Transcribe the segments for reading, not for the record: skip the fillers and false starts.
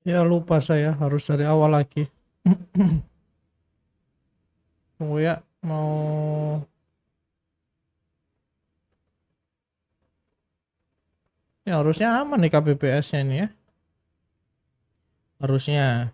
Ya lupa saya harus dari awal lagi. Tunggu ya, mau ya harusnya aman nih KBPS-nya ini ya. Harusnya.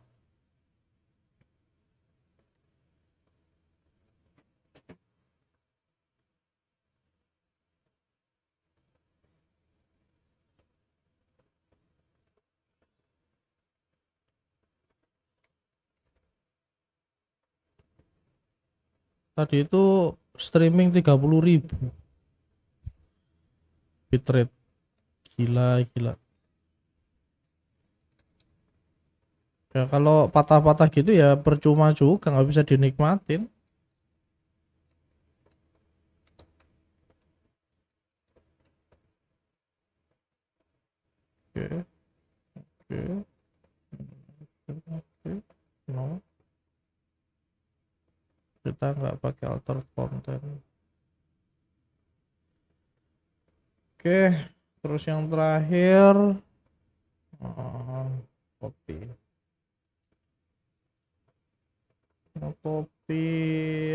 Tadi itu streaming 30.000 bitrate. Gila, gila. Ya kalau patah-patah gitu ya percuma juga, nggak bisa dinikmatin. Oke, oke, oke. No, kita nggak pakai alter konten. Oke, terus yang terakhir, oh, copy. Mau copy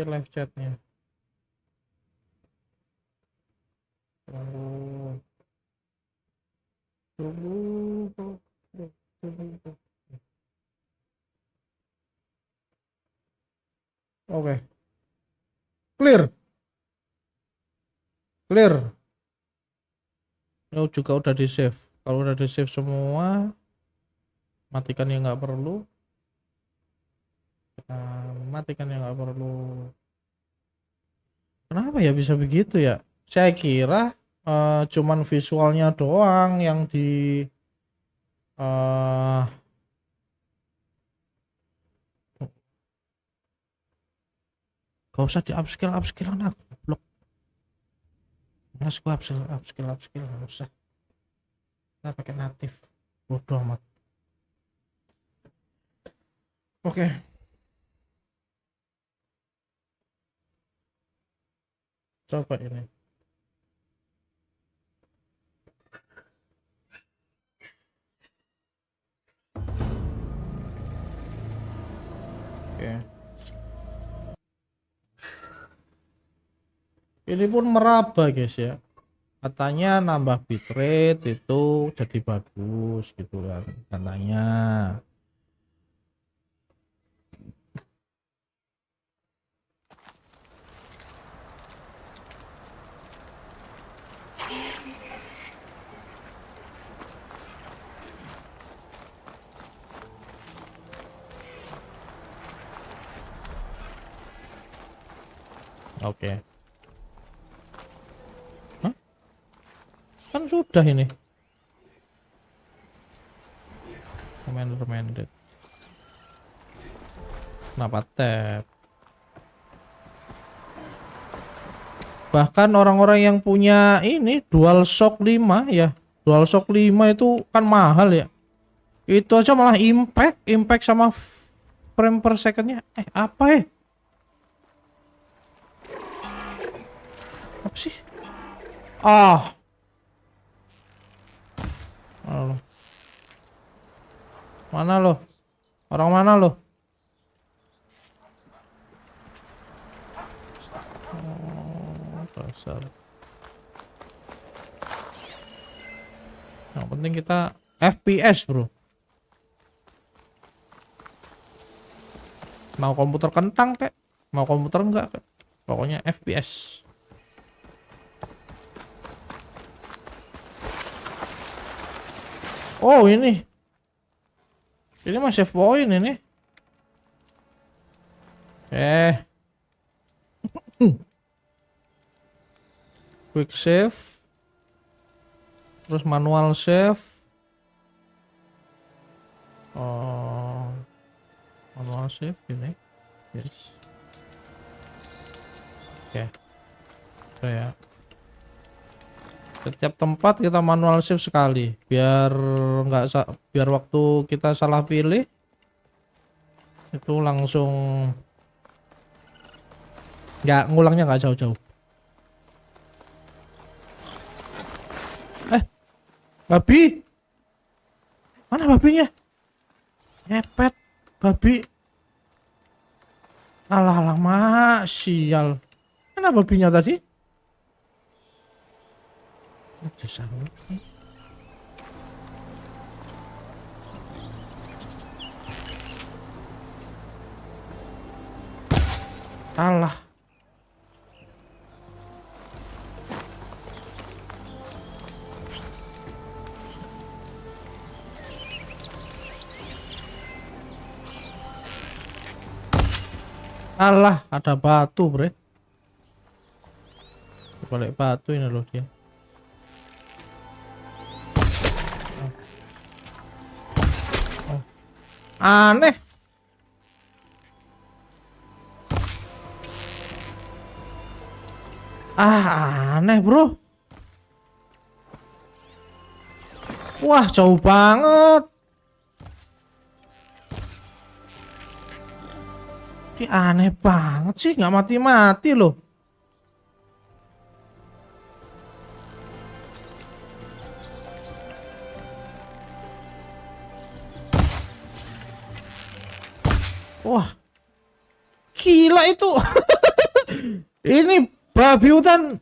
live chatnya. Tunggu, tunggu, tunggu. Oke, clear, clear. Ini juga udah di save. Kalau udah di save semua, matikan yang nggak perlu. Matikan yang nggak perlu. Kenapa ya bisa begitu ya? Saya kira cuman visualnya doang yang di eh gak usah di upscale upscale aku blok. Mas gua upscale upscale upscale gak usah. Kita pakai natif. Bodoh amat. Oke. Coba ini. Oke. Ini pun meraba guys ya. Katanya nambah bitrate itu jadi bagus gitu kan katanya. Oke. Hah? Kan sudah ini. Recommended. Kenapa tab? Bahkan orang-orang yang punya ini DualShock 5 ya. DualShock 5 itu kan mahal ya. Itu aja malah impact sama frame per secondnya. Apa ya? Apa sih? Ah. Halo. Mana lo? Orang mana lo? Oh, dasar. Yang penting kita FPS bro. Mau komputer kentang kek, mau komputer enggak kek. Pokoknya FPS. Oh ini mah save point ini. Quick save. Terus manual save. Oh, manual save ini. Yes. Oke. Ya. Setiap tempat kita manual save sekali, biar biar waktu kita salah pilih itu langsung ngulangnya nggak jauh-jauh. Babi, mana babinya? Epet babi. Alah mak sial. Mana babinya tadi? Alah. Alah, ada batu, bre. Balik batu ini loh dia. Oh. Aneh. Aneh, bro. Wah, jauh banget. Ini aneh banget sih, nggak mati-mati loh. Wah, gila itu. Ini babi hutan.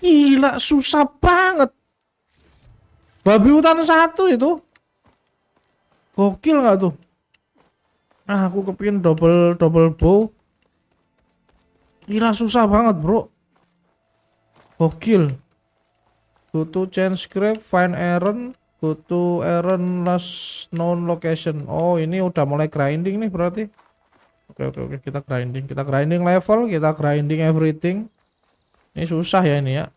Gila, susah banget. Babi hutan satu itu. Gokil nggak tuh? Nah, aku kepingin double bow. Gila, susah banget, bro. Gokil. Go to change script, find errand, go to errand last known location. Oh, ini udah mulai grinding nih berarti. Oke, kita grinding level, kita grinding everything. Ini susah ya ini ya.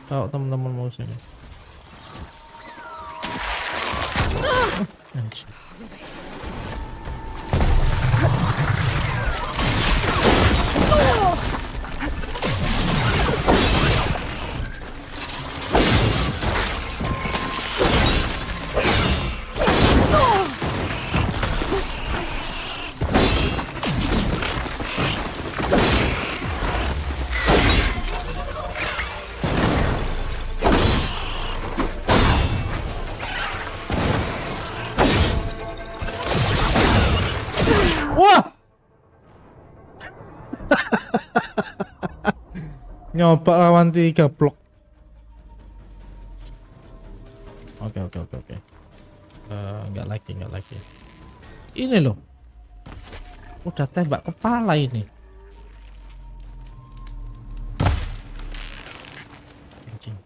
Tahu teman-teman mau sini. Wah, nyoba lawan 3 blok. Oke. Enggak lagi. Ini loh. Udah tembak kepala ini. Anjing.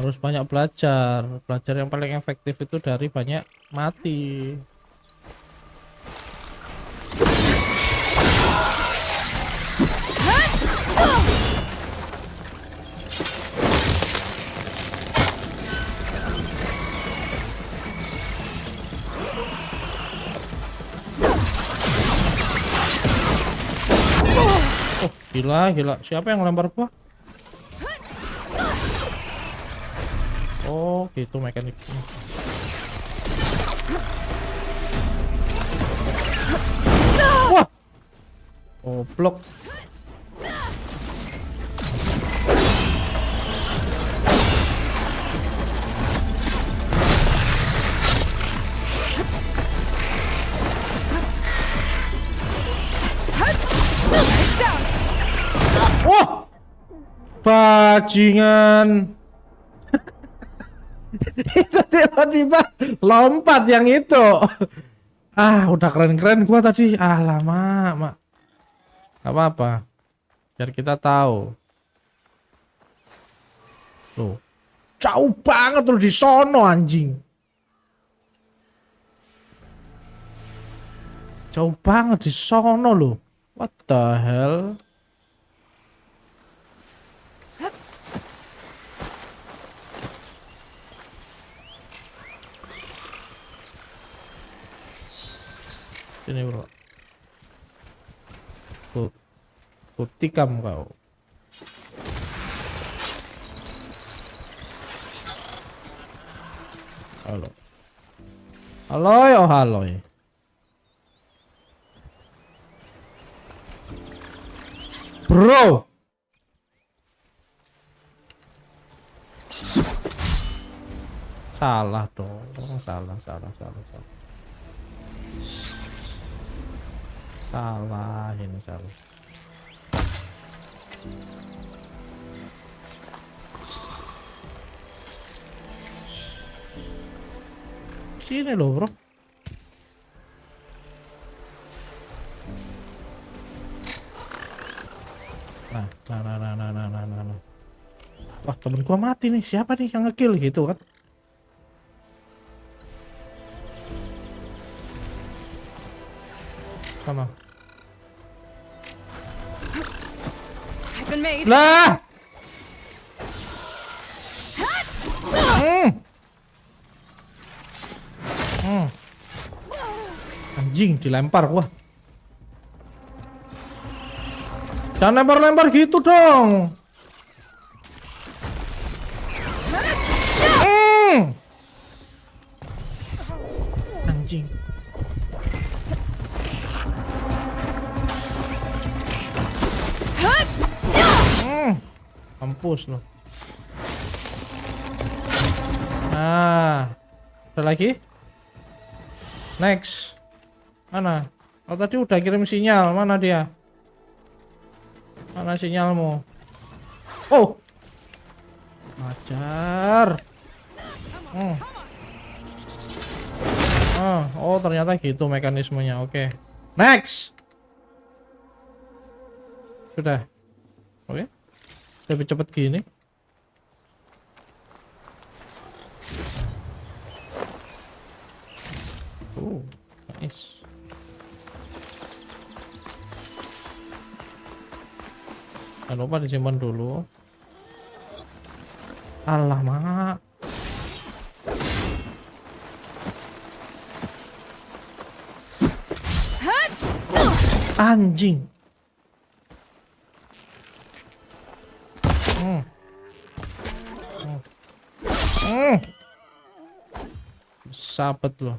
Harus banyak belajar yang paling efektif itu dari banyak mati. Oh, gila, siapa yang lempar gua? Oh, gitu mekaniknya. Wah. Oh, blok. Wah. Bajingan. Itu tiba-tiba lompat yang itu. Ah, udah keren-keren gua tadi. Ah, lama, mak. Gak apa-apa. Biar kita tahu. Tuh. Jauh banget tuh di sono anjing. Jauh banget di sono loh. What the hell? Sini bro. Ku tikam kau. Halo. Haloy, oh haloy. Bro. Salah dong. Salah. Salah, ini salah. Sini loh, bro. Nah. Wah, temen gua mati nih. Siapa nih yang ngekill gitu kan? Sama. Lah. Anjing, dilempar gua. Jangan lempar-lempar gitu dong. Anjing. Mampus loh. Nah, ada lagi. Next. Mana? Oh, tadi udah kirim sinyal. Mana dia? Mana sinyalmu? Oh. Ajar. Oh, ternyata gitu mekanismenya. Oke. Next. Sudah. Oke. Lebih cepet gini. Nice. Jangan lupa disimpan dulu. Alah, mak. Anjing. Sabet loh.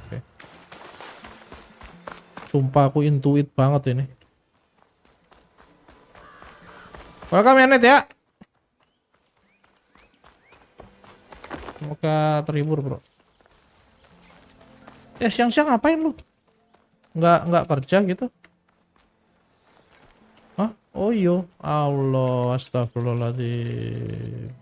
Oke. Sumpah aku intuit banget ini. Welcome ya net ya. Semoga terhibur bro. Siang-siang ngapain lu? Nggak kerja gitu? Hah? Oh iya. Allah, astagfirullahaladzim.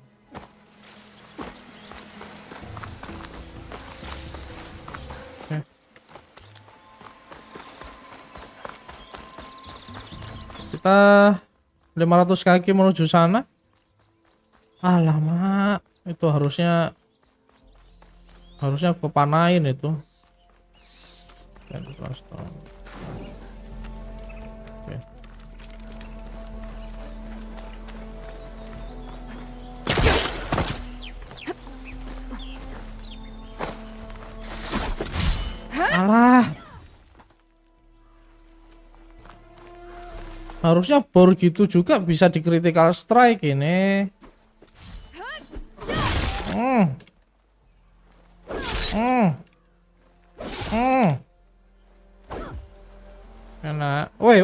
Kita 500 kaki menuju sana. Alamak, itu harusnya kepanain itu. Oke. Alah. Harusnya bor gitu juga bisa di critical strike ini. Enak. Woi.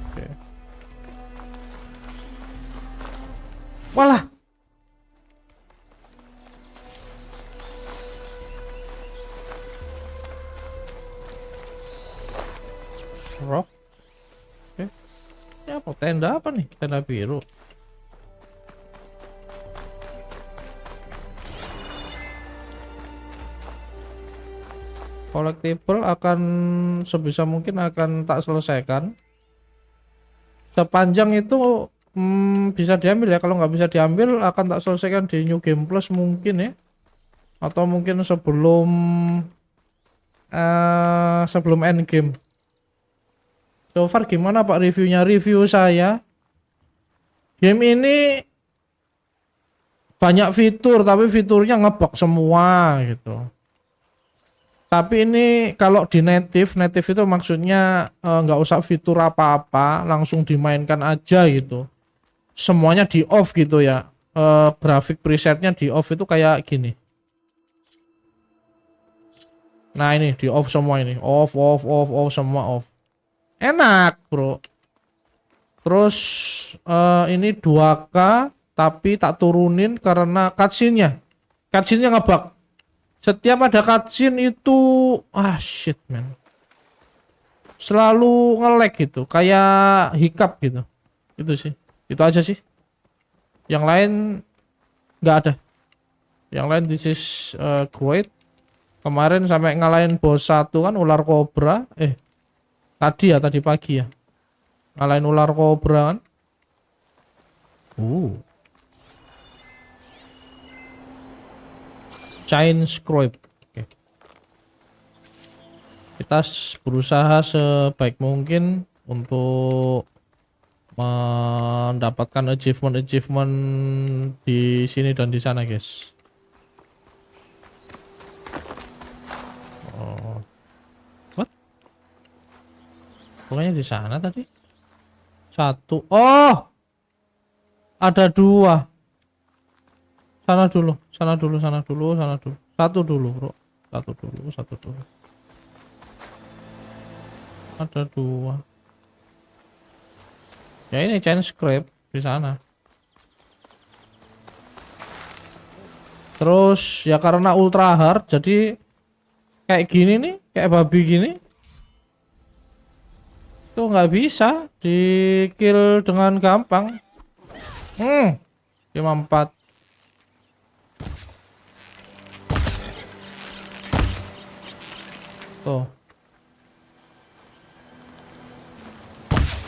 Oke. Walah. Rock. Oke. Ini apa? Tenda apa nih? Tenda biru. Collectible akan sebisa mungkin akan tak selesaikan. Sepanjang itu bisa diambil ya. Kalau nggak bisa diambil akan tak selesaikan di New Game Plus mungkin ya. Atau mungkin sebelum end game. So far gimana Pak reviewnya? Review saya, game ini banyak fitur tapi fiturnya ngebug semua gitu. Tapi ini kalau di native itu maksudnya nggak usah fitur apa-apa, langsung dimainkan aja gitu. Semuanya di off gitu ya. Grafik presetnya di off itu kayak gini. Nah ini di off semua ini, off semua off. Enak bro. Terus ini 2K tapi tak turunin karena cutscene-nya ngebug. Setiap ada cutscene itu shit man, selalu nge-lag gitu, kayak hiccup gitu. Itu sih, itu aja sih. Yang lain nggak ada. Yang lain this is great. Kemarin sampai ngalahin bos 1 kan, ular kobra. Tadi pagi ya, ngalahin ular kobra kan. Chain scrape. Oke. Kita berusaha sebaik mungkin untuk mendapatkan achievement di sini dan di sana, guys. What? Pokoknya di sana tadi. 1. Oh, ada 2. Sana dulu. Satu dulu, bro. Satu dulu. Ada 2. Ya ini chain scrape di sana. Terus ya karena ultra hard jadi kayak gini nih, kayak babi gini. Itu nggak bisa di kill dengan gampang. 54. Tuh.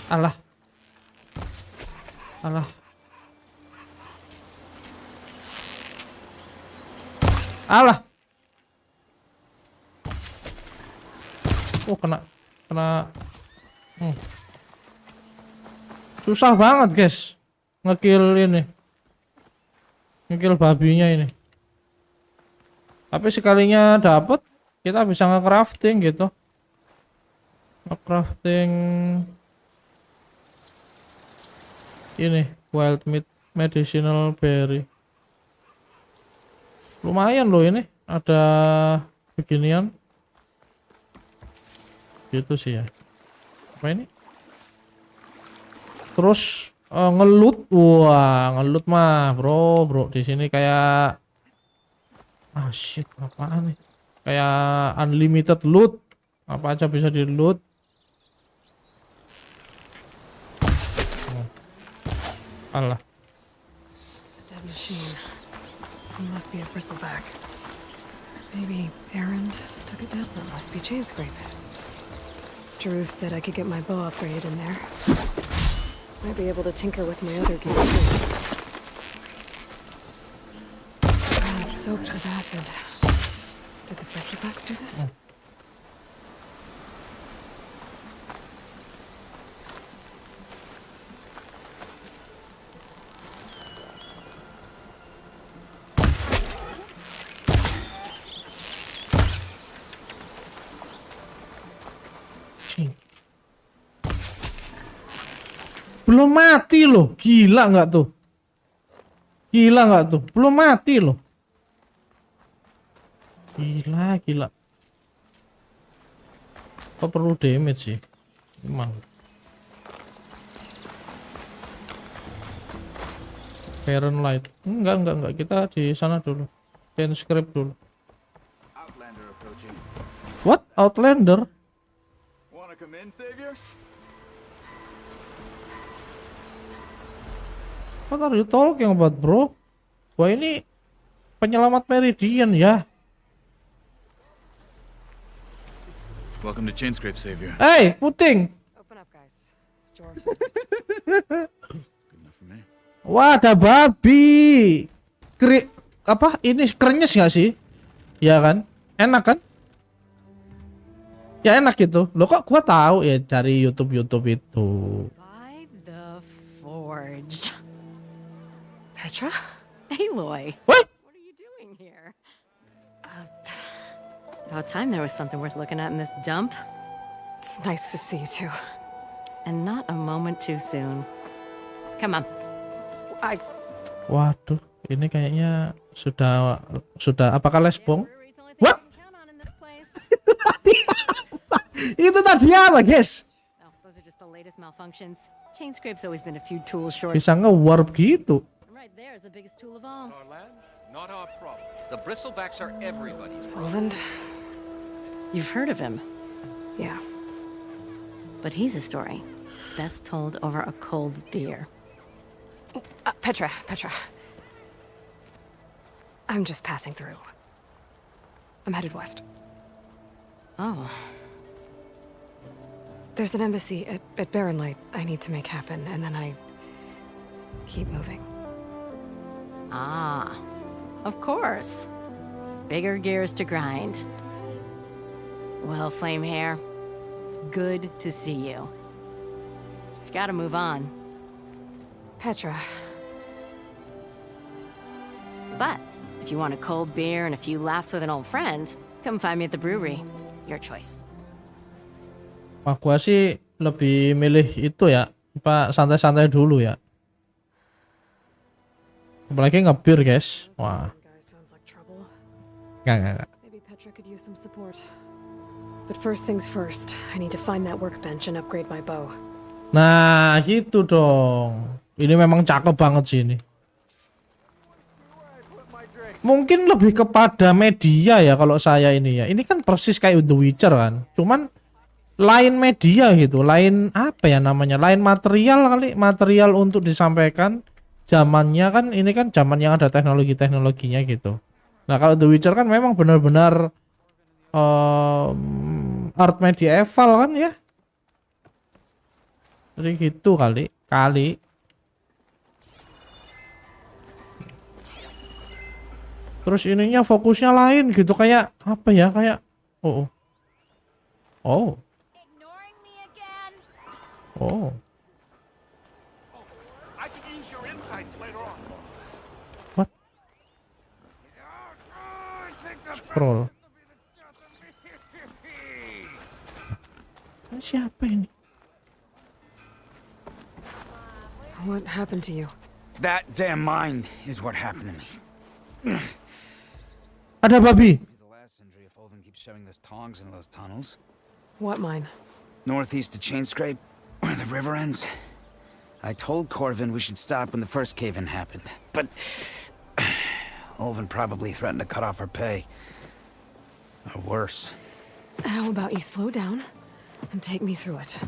Alah. Kena. Susah banget guys ngekill ini, ngekill babinya ini. Tapi sekalinya dapet kita bisa nge-crafting gitu, nge-crafting ini wild meat medicinal berry. Lumayan loh ini ada beginian gitu sih ya. Apa ini? Terus ngelut, ngelut mah bro di sini kayak shit, apaan nih? Kayak unlimited loot, apa aja bisa di loot. Alah. It's a dead machine. It must be a bristleback. Maybe Errand took it down. It must be chain scrape. Jaruf said I could get my bow upgrade in there. Might be able to tinker with my other gear too. And it's soaked with acid. Did the bristlebacks do this? Belum mati loh, gila nggak tuh? Belum mati loh. Gila. Kok perlu damage sih? Emang. Parent light. Enggak. Kita di sana dulu. Chain script dulu. What? Outlander? Wanna come in, Savior? What are you talking about, bro? Wah, ini penyelamat Meridian ya. Welcome to Chainscrape, Savior. Hey, puting. Open up, guys. Door. Good enough for me. Wah, ada babi. Apa? Ini krenyes nggak sih? Ya kan? Enak kan? Ya enak gitu. Lo kok gua tahu ya dari YouTube itu. By the forge. Petra? Aloy. What? What are you doing here? About time there was something worth looking at in this dump. It's nice to see you too. And not a moment too soon. Come on. Waduh, ini kayaknya sudah apakah lesbong? What? Itu tadi apa, guys? Oh, those are just the latest malfunctions. Chainscrape's always been a few tools short. Bisa nge-warp gitu. And right there is the biggest tool of all. Our land, not our problem. The bristlebacks are everybody's problem. Roland? You've heard of him. Yeah. But he's a story best told over a cold beer. Petra. I'm just passing through. I'm headed west. Oh, There's an embassy at Barren Light I need to make happen, and then I keep moving. ah, of course. Bigger gears to grind. Well, Flame Hair, good to see you. You've got to move on. Petra, But if you want a cold beer and a few laughs with an old friend, come find me at the brewery. Your choice. Wah, gua sih lebih milih itu ya, apa santai-santai dulu ya. Apalagi ngebir, guys. Wah, guys, sounds like trouble. enggak. Maybe Petra could use some support. But first things first, I need to find that workbench and upgrade my bow. Nah, gitu dong. Ini memang cakep banget sih ini. Mungkin lebih kepada media ya kalau saya ini ya. Ini kan persis kayak The Witcher kan. Cuman lain media gitu, lain apa ya namanya? Lain material kali, material untuk disampaikan. Zamannya kan ini kan zaman yang ada teknologi-teknologinya gitu. Nah, kalau The Witcher kan memang benar-benar art medieval kan ya. Jadi gitu kali. Terus ininya fokusnya lain gitu, kayak apa ya, kayak oh. I can use your insights later on. What? Scroll. Ini siapa ini? What happened to you? That damn mine is what happened to me. Ada babi. The last injury if Olvin keeps shoving those tongs into those tunnels. What mine? Northeast of Chainscrape, where the river ends. I told Corvin we should stop when the first cave-in happened, but Olvin probably threatened to cut off our pay. Or worse. How about you slow down and take me through it?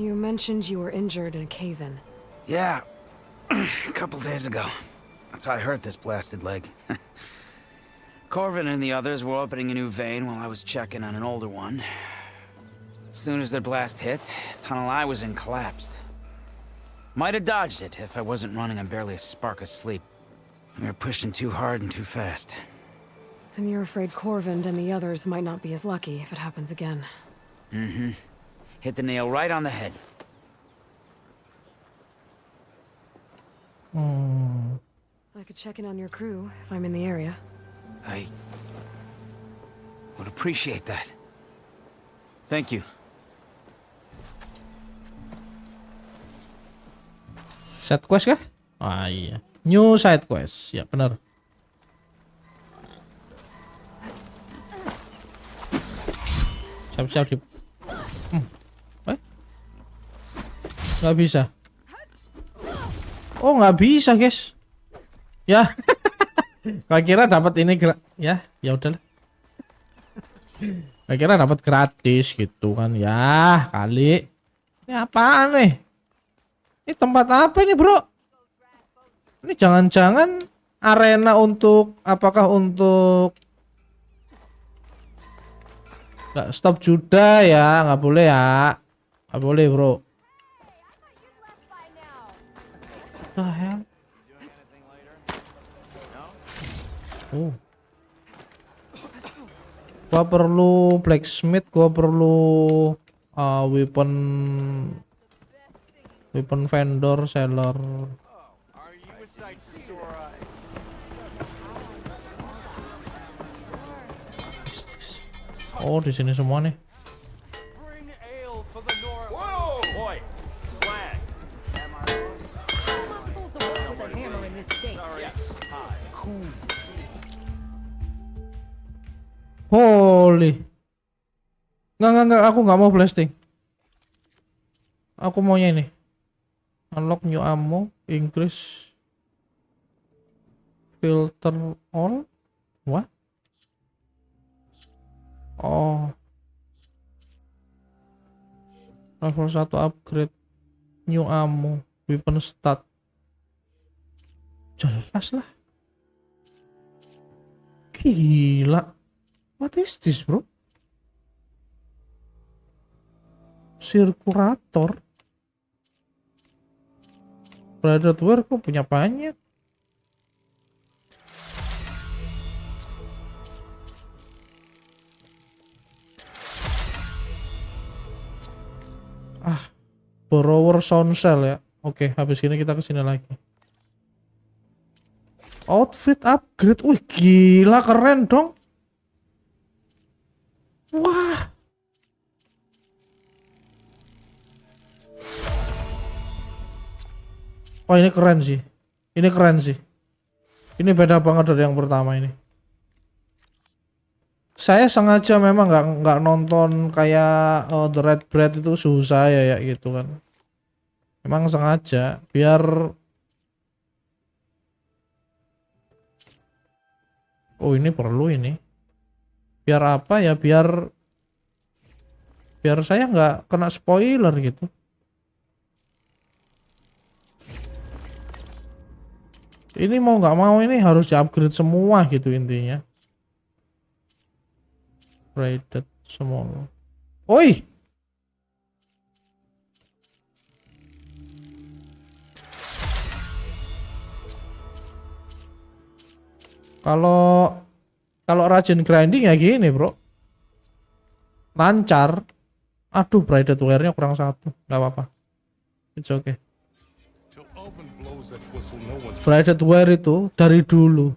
You mentioned you were injured in a cave-in. Yeah, a couple days ago. That's how I hurt this blasted leg. Corvin and the others were opening a new vein while I was checking on an older one. As soon as their blast hit, tunnel I was in collapsed. Might have dodged it if I wasn't running on barely a spark of sleep. We were pushing too hard and too fast. And you're afraid Corvind and the others might not be as lucky if it happens again. Mm-hmm. Hit the nail right on the head. I could check in on your crew if I'm in the area. I would appreciate that. Thank you. Side quest kah? Ah iya. New side quest. Ya benar. Siap-siap di. Nggak bisa. Oh, nggak bisa, guys. Ya. Kau kira dapat ini ya udahlah. Kau kira dapat gratis gitu kan. Ya, kali. Ini apaan nih? Ini tempat apa ini, bro? Ini jangan-jangan arena untuk apakah untuk nggak stop juda ya, nggak boleh ya, nggak boleh bro. The hell? Oh. Gua perlu blacksmith, gua perlu weapon vendor, seller. Are you a sight to sore eyes? Oh, di sini semua nih. Bring ale for the Nora. Whoa! Boy, flag. Holy. Nggak, aku nggak mau blasting. Aku maunya ini. Unlock new ammo, increase filter all. What? Oh. Level 1 upgrade, new ammo, weapon stat. Jelas lah. Gila. What is this, bro? Sirkulator. Predator kok punya banyak. Borrower sound cell ya. Oke, habis ini kita kesini lagi. Outfit upgrade. Wih, gila keren dong. Wah. Oh, ini keren sih. Ini keren sih. Ini beda banget dari yang pertama ini. Saya sengaja memang nggak nonton kayak The Red Bread itu suhu saya ya gitu kan. Emang sengaja biar ini perlu ini. Biar apa ya? Biar saya nggak kena spoiler gitu. Ini mau nggak mau ini harus di-upgrade semua gitu intinya. Rated semua. Oi. Kalau rajin grinding ya gini, bro. Lancar. Aduh, braided wire-nya kurang satu. Nggak apa-apa. It's okay. Braided wire itu dari dulu.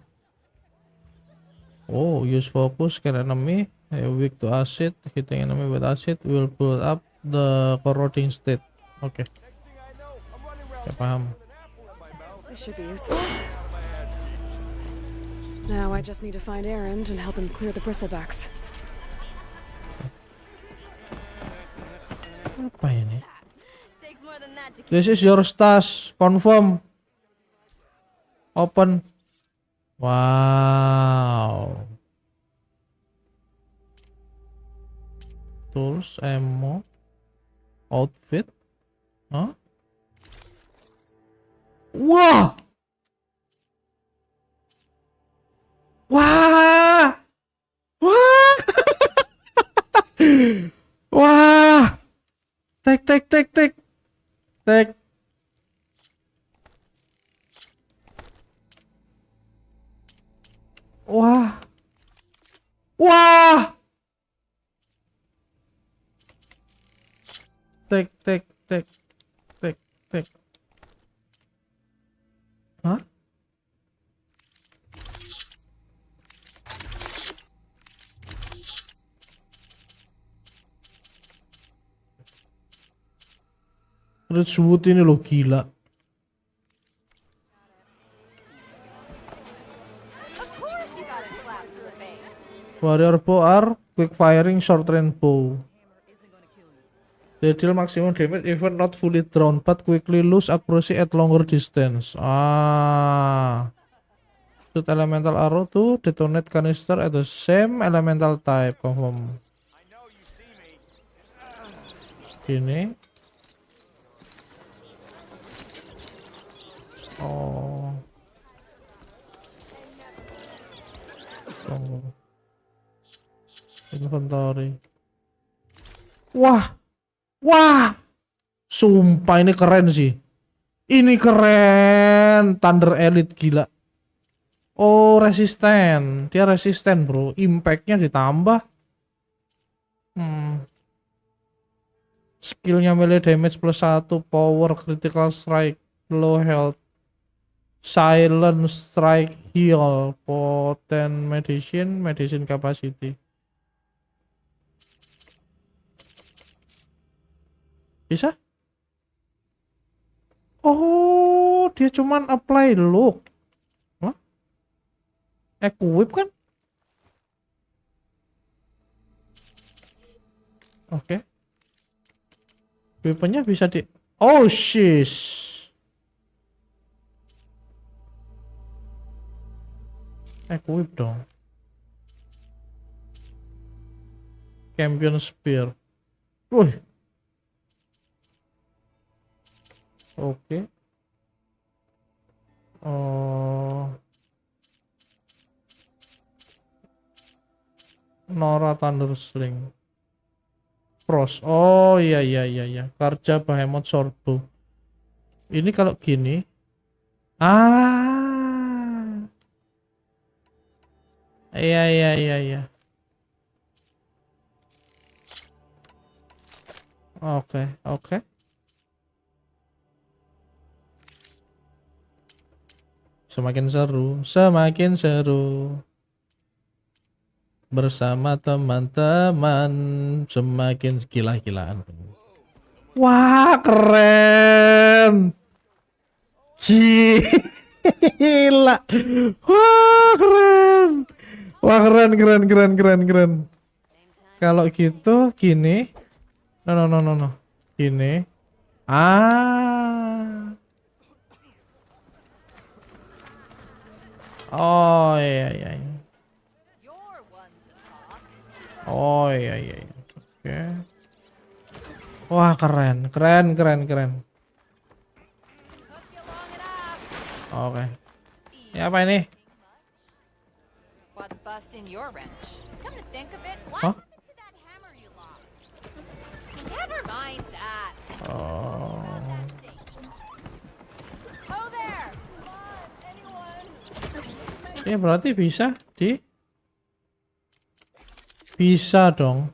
Oh, use focus, kill enemy, weak to acid, hitting enemy with acid will build up the corroding state. Oke. Ya, paham. This should be useful. Now I just need to find Aaron and help him clear the bristlebacks. Apa ini? This is your stash. Confirm. Open. Wow. Tools, ammo, outfit. Hah? Wah. Wah. Wah. Wah. Tek. Wah. Wah. Tek. Hah? Redwood ini loh gila. Warrior bow are quick firing short range bow. They deal maximum damage even not fully drawn but quickly lose accuracy at longer distance. Shoot elemental arrow to detonate canister at the same elemental type. Confirm. Gini. Oh. Tunggu. Inventory. Wah. Wah. Sumpah ini keren sih. Ini keren. Thunder Elite gila. Oh, resisten. Dia resisten, bro. Impact-nya ditambah. Skillnya melee damage +1, power, critical strike, low health, silent strike, heal, potent medicine capacity. Bisa? Oh, dia cuman apply look. Hah? Equip kan? Oke. Weaponnya bisa di... Oh, shish. Equip dong. Champion Spear. Wih. Oke. Oh. Nora Thunder Sling. Frost. Oh iya. Karja Behemoth Swordbow. Ini kalau gini. Iya. Oke. Semakin seru. Bersama teman-teman semakin gila-gilaan. Wah, keren. Gila. Wah, keren. Kalau gitu gini. No. Gini. Oh iya. Oh iya. Oke. Wah, keren. Oke. Ya apa ini? What's busting your wrench? Come to think of it, what Huh? happened to that hammer you lost? Never mind that. Oh. Oh there! Come on, anyone? Ya berarti bisa dong.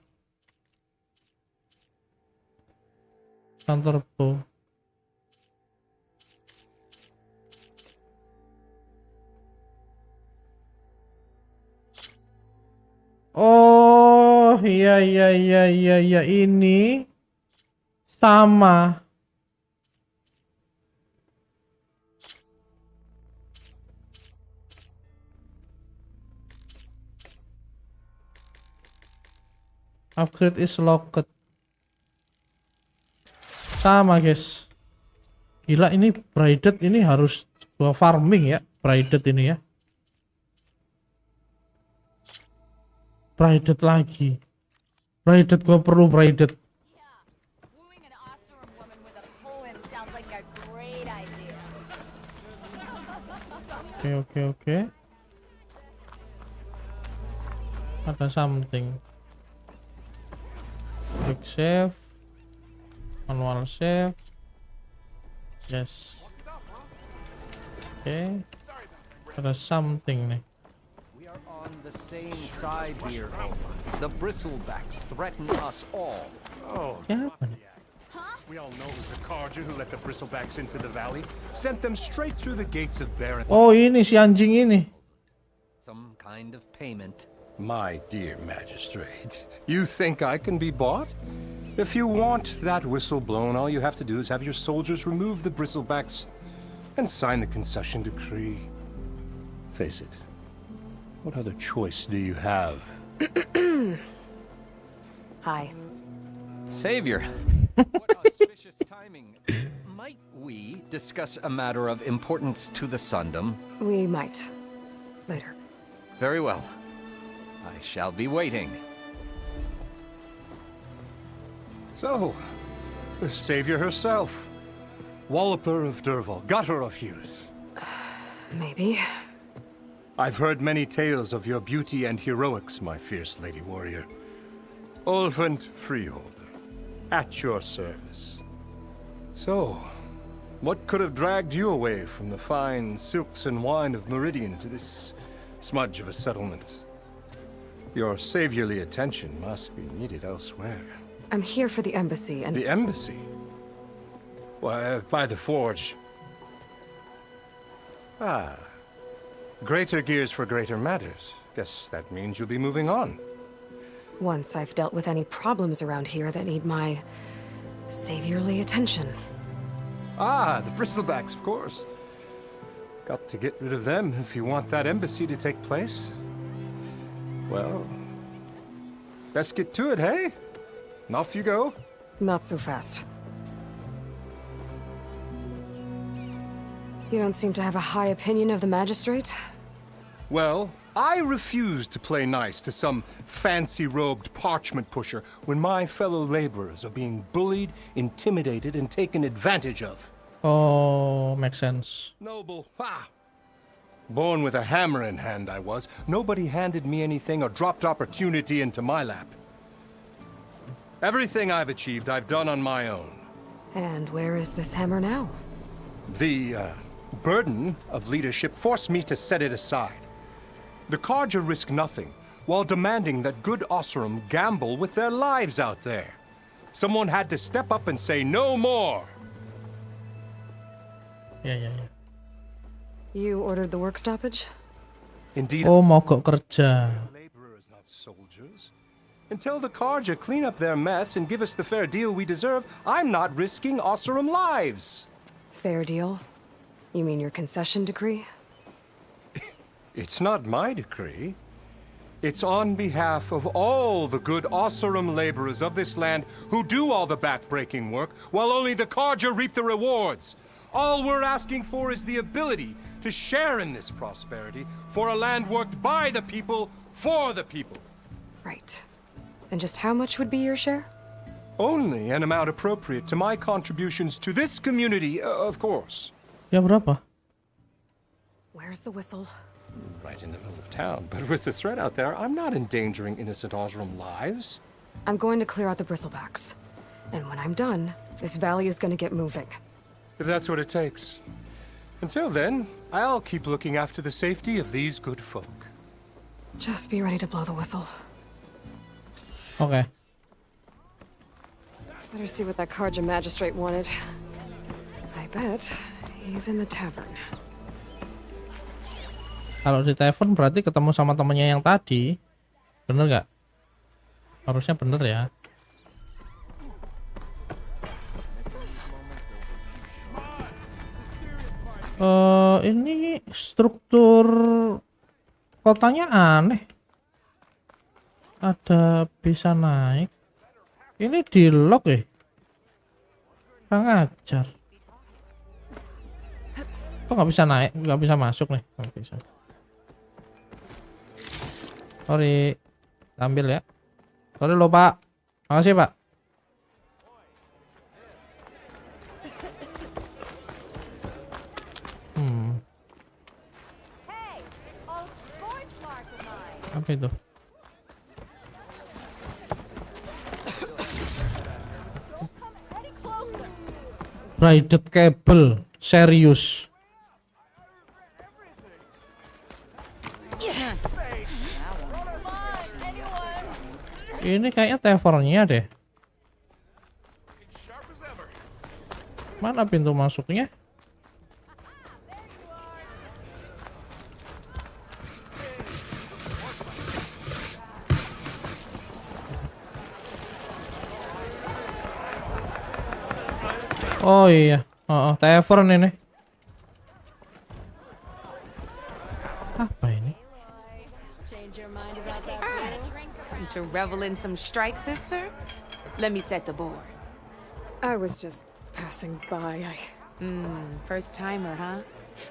Counterbow. Oh iya ini sama. Upgrade is locked. Sama guys. Gila ini braided ini harus gua farming ya. Braided ini ya. Braided lagi. Braided gua perlu braided. Wooing an Oseram woman with a poem sounds like a great idea. Oke. Ada something. Quick save. Manual save. Yes. Oke. Ada something nih. We are on the same side here, Oma. The bristlebacks threaten us all. Oh, Ya apa nih? we all know it was the Carja who let the bristlebacks into the valley. Sent them straight through the gates of Baron. Oh ini si anjing ini. Some kind of payment. My dear magistrate, you think I can be bought? If you want that whistle blown, all you have to do is have your soldiers remove the bristlebacks and sign the concession decree. Face it, what other choice do you have? Hi. Savior. What auspicious timing. Might we discuss a matter of importance to the Sundom? We might. Later. Very well. I shall be waiting. So, the savior herself. Walloper of Derval, gutter of youth. Maybe. I've heard many tales of your beauty and heroics, my fierce lady warrior. Ulfant Freeholder, at your service. So, what could have dragged you away from the fine silks and wine of Meridian to this smudge of a settlement? Your saviorly attention must be needed elsewhere. I'm here for the embassy, and The embassy? Why, by the forge. Ah. Greater gears for greater matters. Guess that means you'll be moving on. once I've dealt with any problems around here that need my saviorly attention. Ah, the bristlebacks, of course. Got to get rid of them if you want that embassy to take place. Well, best get to it, hey? And off you go. Not so fast. You don't seem to have a high opinion of the magistrate? Well, I refuse to play nice to some fancy-robed parchment pusher when my fellow laborers are being bullied, intimidated, and taken advantage of. Oh, makes sense. Noble, ha! Born with a hammer in hand, I was. Nobody handed me anything or dropped opportunity into my lap. Everything I've achieved, I've done on my own. And where is this hammer now? The burden of leadership forced me to set it aside. The Carja risk nothing, while demanding that good Osseram gamble with their lives out there. Someone had to step up and say no more. Ya. You ordered the work stoppage? Indeed, Oh, mogok kerja. laborers, not soldiers. Until the Carja clean up their mess and give us the fair deal we deserve, I'm not risking Osseram lives. Fair deal? You mean your concession decree? It's not my decree. It's on behalf of all the good Osseram laborers of this land who do all the back-breaking work, while only the Carja reap the rewards. All we're asking for is the ability to share in this prosperity for a land worked by the people, for the people. Right. And just how much would be your share? Only an amount appropriate to my contributions to this community, of course. Ya berapa? Where's the whistle? Right in the middle of town, but with the threat out there, I'm not endangering innocent Osseram lives. I'm going to clear out the bristlebacks. And when I'm done, this valley is going to get moving. If that's what it takes. Until then, I'll keep looking after the safety of these good folk. Just be ready to blow the whistle. Oke. Better see what that Carja magistrate wanted. I bet he's in the tavern. Kalau di telepon berarti ketemu sama temennya yang tadi. Bener nggak? Harusnya bener ya. Ini struktur kotanya aneh. Ada bisa naik. Ini di lock ya? Kurang ajar. Kok nggak bisa naik? Nggak bisa masuk nih? Nggak bisa. Sorry, ambil ya. Sorry lo pak. Makasih pak. Hey, a sports mark of mine. Apa itu? Come any closer. Braided cable. Serius. Ini kayaknya tavernnya deh. Mana pintu masuknya? Oh iya, tavern ini. Apa ini? Change your mind about that drink. Come to revel in some strike, sister? Let me set the board. I was just passing by. First timer, huh?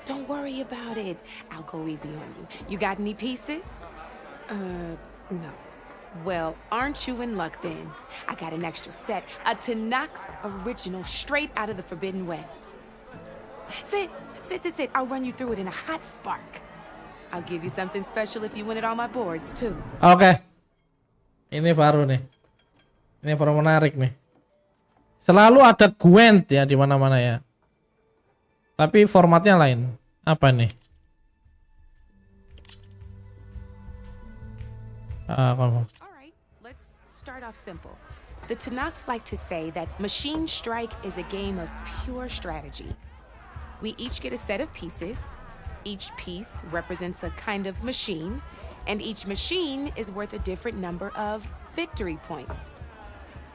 Don't worry about it. I'll go easy on you. You got any pieces? No. Well, aren't you in luck then? I got an extra set, a Tanakh original straight out of the Forbidden West. Sit. I'll run you through it in a hot spark. I'll give you something special if you win it on my boards too. Oke. Ini baru nih. Ini baru menarik nih. Selalu ada Gwent ya di mana-mana ya. Tapi formatnya lain. Apa nih? Alright, let's start off simple. The Tanakh like to say that Machine Strike is a game of pure strategy. We each get a set of pieces. Each piece represents a kind of machine, and each machine is worth a different number of victory points.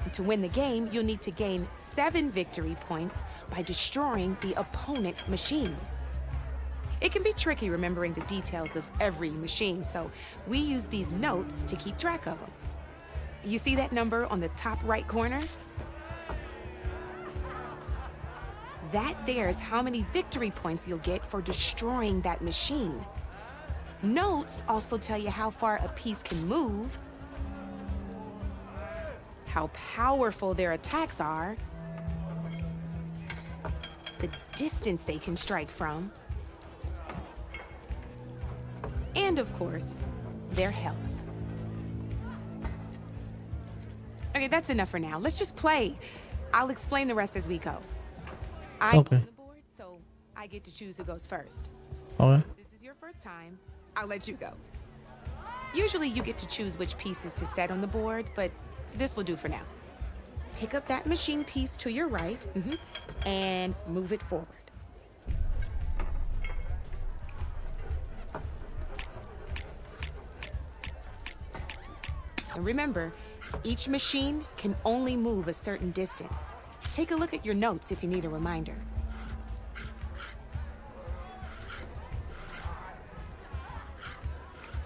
And to win the game, you'll need to gain 7 victory points by destroying the opponent's machines. It can be tricky remembering the details of every machine, so we use these notes to keep track of them. You see that number on the top right corner? That there is how many victory points you'll get for destroying that machine. Notes also tell you how far a piece can move, how powerful their attacks are, the distance they can strike from, and of course, their health. Okay, that's enough for now. Let's just play. I'll explain the rest as we go. I'm on the board, so I get to choose who goes first. Okay. If this is your first time, I'll let you go. Usually you get to choose which pieces to set on the board, but this will do for now. Pick up that machine piece to your right, and move it forward. And remember, each machine can only move a certain distance. Take a look at your notes if you need a reminder.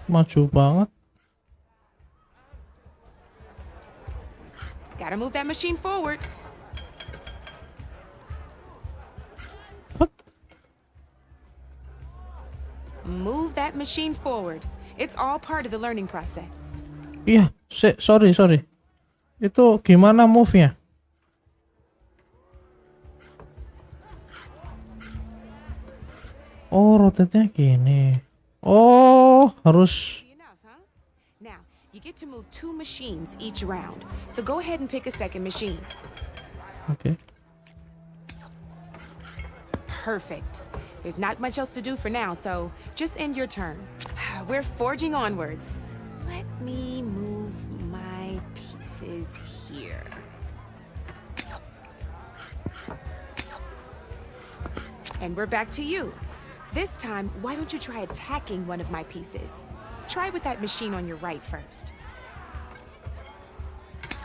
Maju banget. Gotta move that machine forward. What? Move that machine forward. It's all part of the learning process. Iya, sorry. Itu gimana move-nya? Oh, rotate-nya gini. Oh, harus. Enough, huh? Now, you get to move 2 machines each round. So go ahead and pick a second machine. Okay. Perfect. There's not much else to do for now, so just end your turn. We're forging onwards. Let me move my pieces here. And we're back to you. This time, why don't you try attacking one of my pieces? Try with that machine on your right first.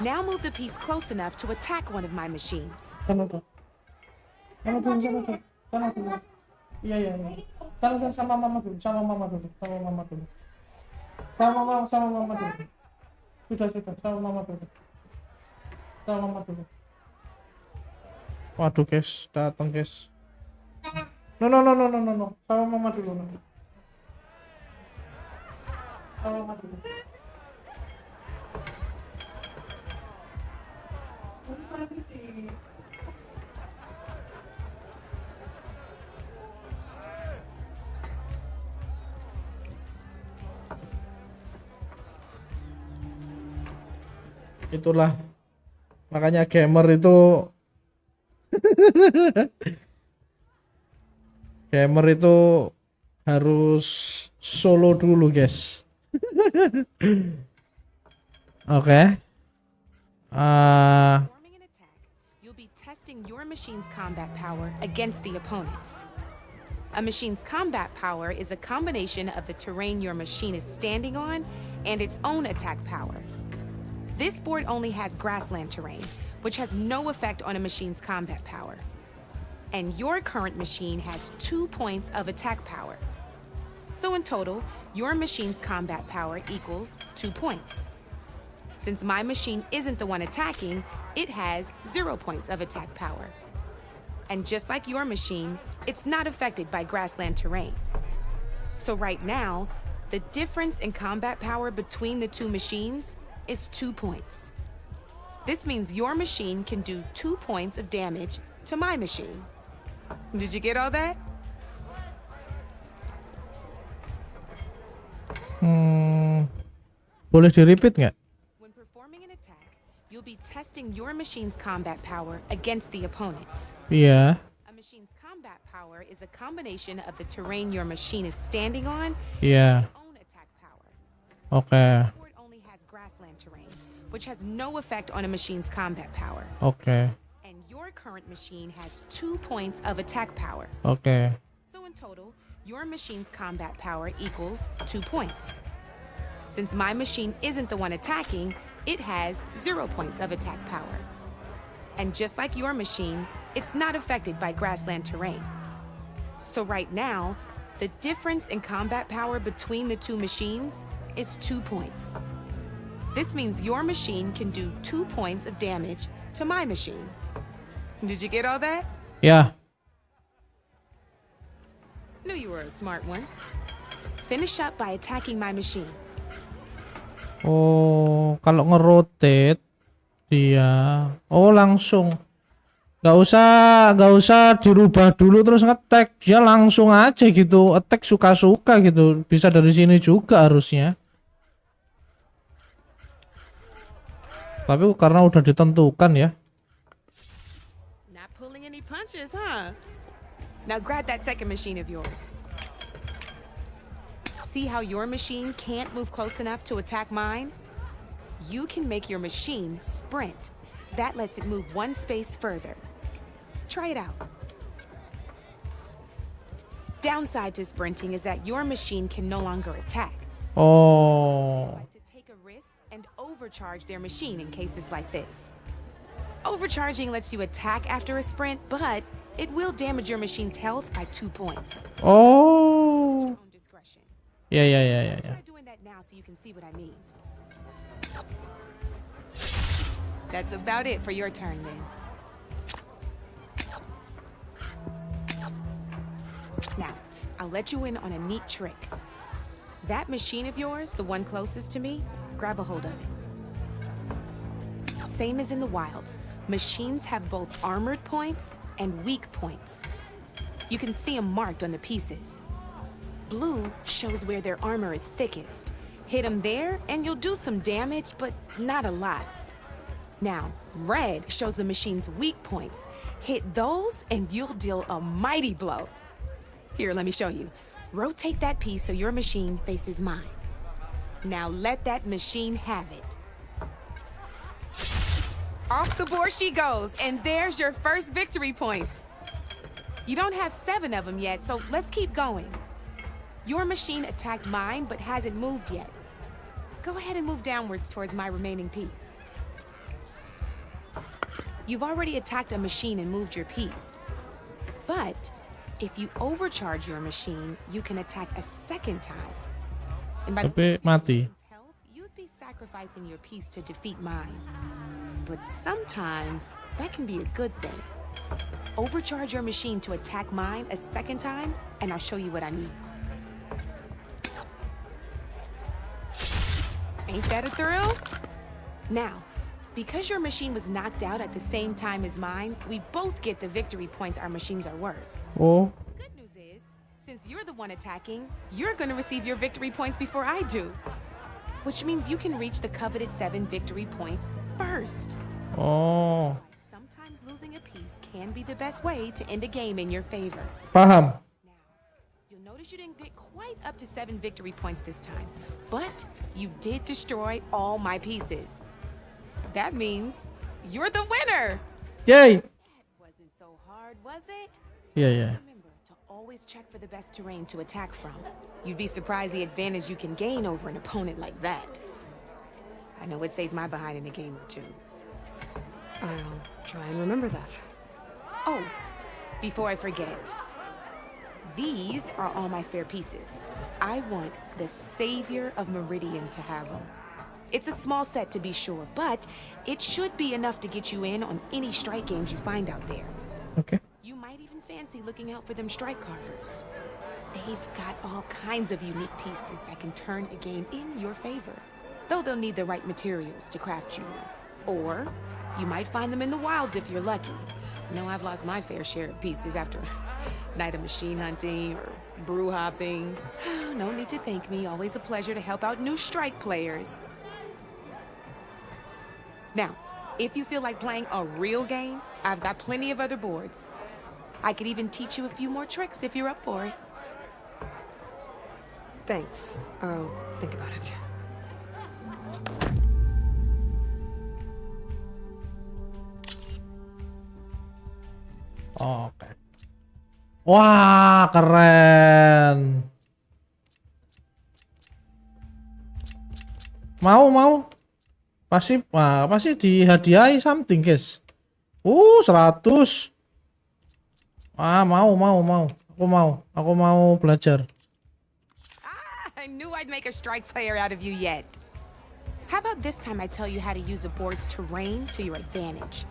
Now move the piece close enough to attack one of my machines. Sana tuh. Iya. Sana sama mama dulu. Sama mama dulu. Sudah, sama mama dulu. Waduh, guys, datang, guys. No. Sama mama dulu. Itulah makanya gamer itu harus solo dulu, guys. Oke. Forming an attack, you'll be testing your machine's combat power against the opponent's. A machine's combat power is a combination of the terrain your machine is standing on and its own attack power. This board only has grassland terrain, which has no effect on a machine's combat power. And your current machine has 2 points of attack power. So in total, your machine's combat power equals 2 points. Since my machine isn't the one attacking, it has 0 points of attack power. And just like your machine, it's not affected by grassland terrain. So right now, the difference in combat power between the 2 machines is 2 points. This means your machine can do 2 points of damage to my machine. Did you get all that? Boleh di-repeat nggak? When performing an attack, you'll be testing your machine's combat power against the opponent's. Iya. A machine's combat power is a combination of the terrain your machine is standing on Iya. and its own attack power. Oke. Board only has grassland terrain, which has no effect on a machine's combat power. Oke. And your current machine has 2 points of attack power. Oke. So in total, your machine's combat power equals 2 points. Since my machine isn't the one attacking, it has 0 points of attack power. And just like your machine, it's not affected by grassland terrain. So right now, the difference in combat power between the two machines is 2 points. This means your machine can do 2 points of damage to my machine. Did you get all that? Ya. Knew you were a smart one. Finish up by attacking my machine. Oh, kalau nge-rotate dia, oh langsung, nggak usah dirubah dulu terus nge-tag, dia langsung aja gitu, attack suka-suka gitu, bisa dari sini juga harusnya. Tapi karena udah ditentukan ya. Not pulling any punches, huh? Now grab that second machine of yours. See how your machine can't move close enough to attack mine? You can make your machine sprint. That lets it move 1 space further. Try it out. Downside to sprinting is that your machine can no longer attack. Oh. Like to take a risk and overcharge their machine in cases like this. Overcharging lets you attack after a sprint, but it will damage your machine's health by 2 points. Oh. Own discretion. Ya. Try doing that now so you can see what I mean. That's about it for your turn then. Now, I'll let you in on a neat trick. That machine of yours, the one closest to me, grab a hold of it. Same as in the wilds, machines have both armored points and weak points. You can see them marked on the pieces. Blue shows where their armor is thickest. Hit them there and you'll do some damage, but not a lot. Now, red shows the machine's weak points. Hit those and you'll deal a mighty blow. Here, let me show you. Rotate that piece so your machine faces mine. Now let that machine have it. Off the board she goes, and there's your first victory points. You don't have 7 of them yet, so let's keep going. Your machine attacked mine, but hasn't moved yet. Go ahead and move downwards towards my remaining piece. You've already attacked a machine and moved your piece. But if you overcharge your machine, you can attack a second time. And by Tapi mati. health, you'd be sacrificing your piece to defeat mine. But sometimes that can be a good thing. Overcharge your machine to attack mine a second time, and I'll show you what I mean. Ain't that a thrill? Now, because your machine was knocked out at the same time as mine, we both get the victory points our machines are worth. Oh. Good news is, since you're the one attacking, you're gonna receive your victory points before I do. Which means you can reach the coveted 7 victory points first. Oh. Sometimes losing a piece can be the best way to end a game in your favor. Paham. Now, you'll notice you didn't get quite up to 7 victory points this time, but you did destroy all my pieces. That means you're the winner! Yay. That wasn't so hard, was it? Ya. Remember to always check for the best terrain to attack from. You'd be surprised the advantage you can gain over an opponent like that. I know it saved my behind in a game or 2. I'll try and remember that. Oh, before I forget, these are all my spare pieces. I want the Savior of Meridian to have them. It's a small set to be sure, but it should be enough to get you in on any strike games you find out there. Oke. You might even fancy looking out for them strike carvers. They've got all kinds of unique pieces that can turn a game in your favor, though they'll need the right materials to craft you one. Or you might find them in the wilds if you're lucky. No, I've lost my fair share of pieces after a night of machine hunting or brew hopping. No need to thank me. Always a pleasure to help out new strike players. Now, if you feel like playing a real game, I've got plenty of other boards. I could even teach you a few more tricks if you're up for it. Thanks. I'll think about it. Oke. Wah, keren. Mau. Pasti dihadiahi something, guys. 100. Mau. Aku mau belajar. I knew I'd make a strike player out of you yet. How about this time I tell you how to use a board's terrain to your advantage?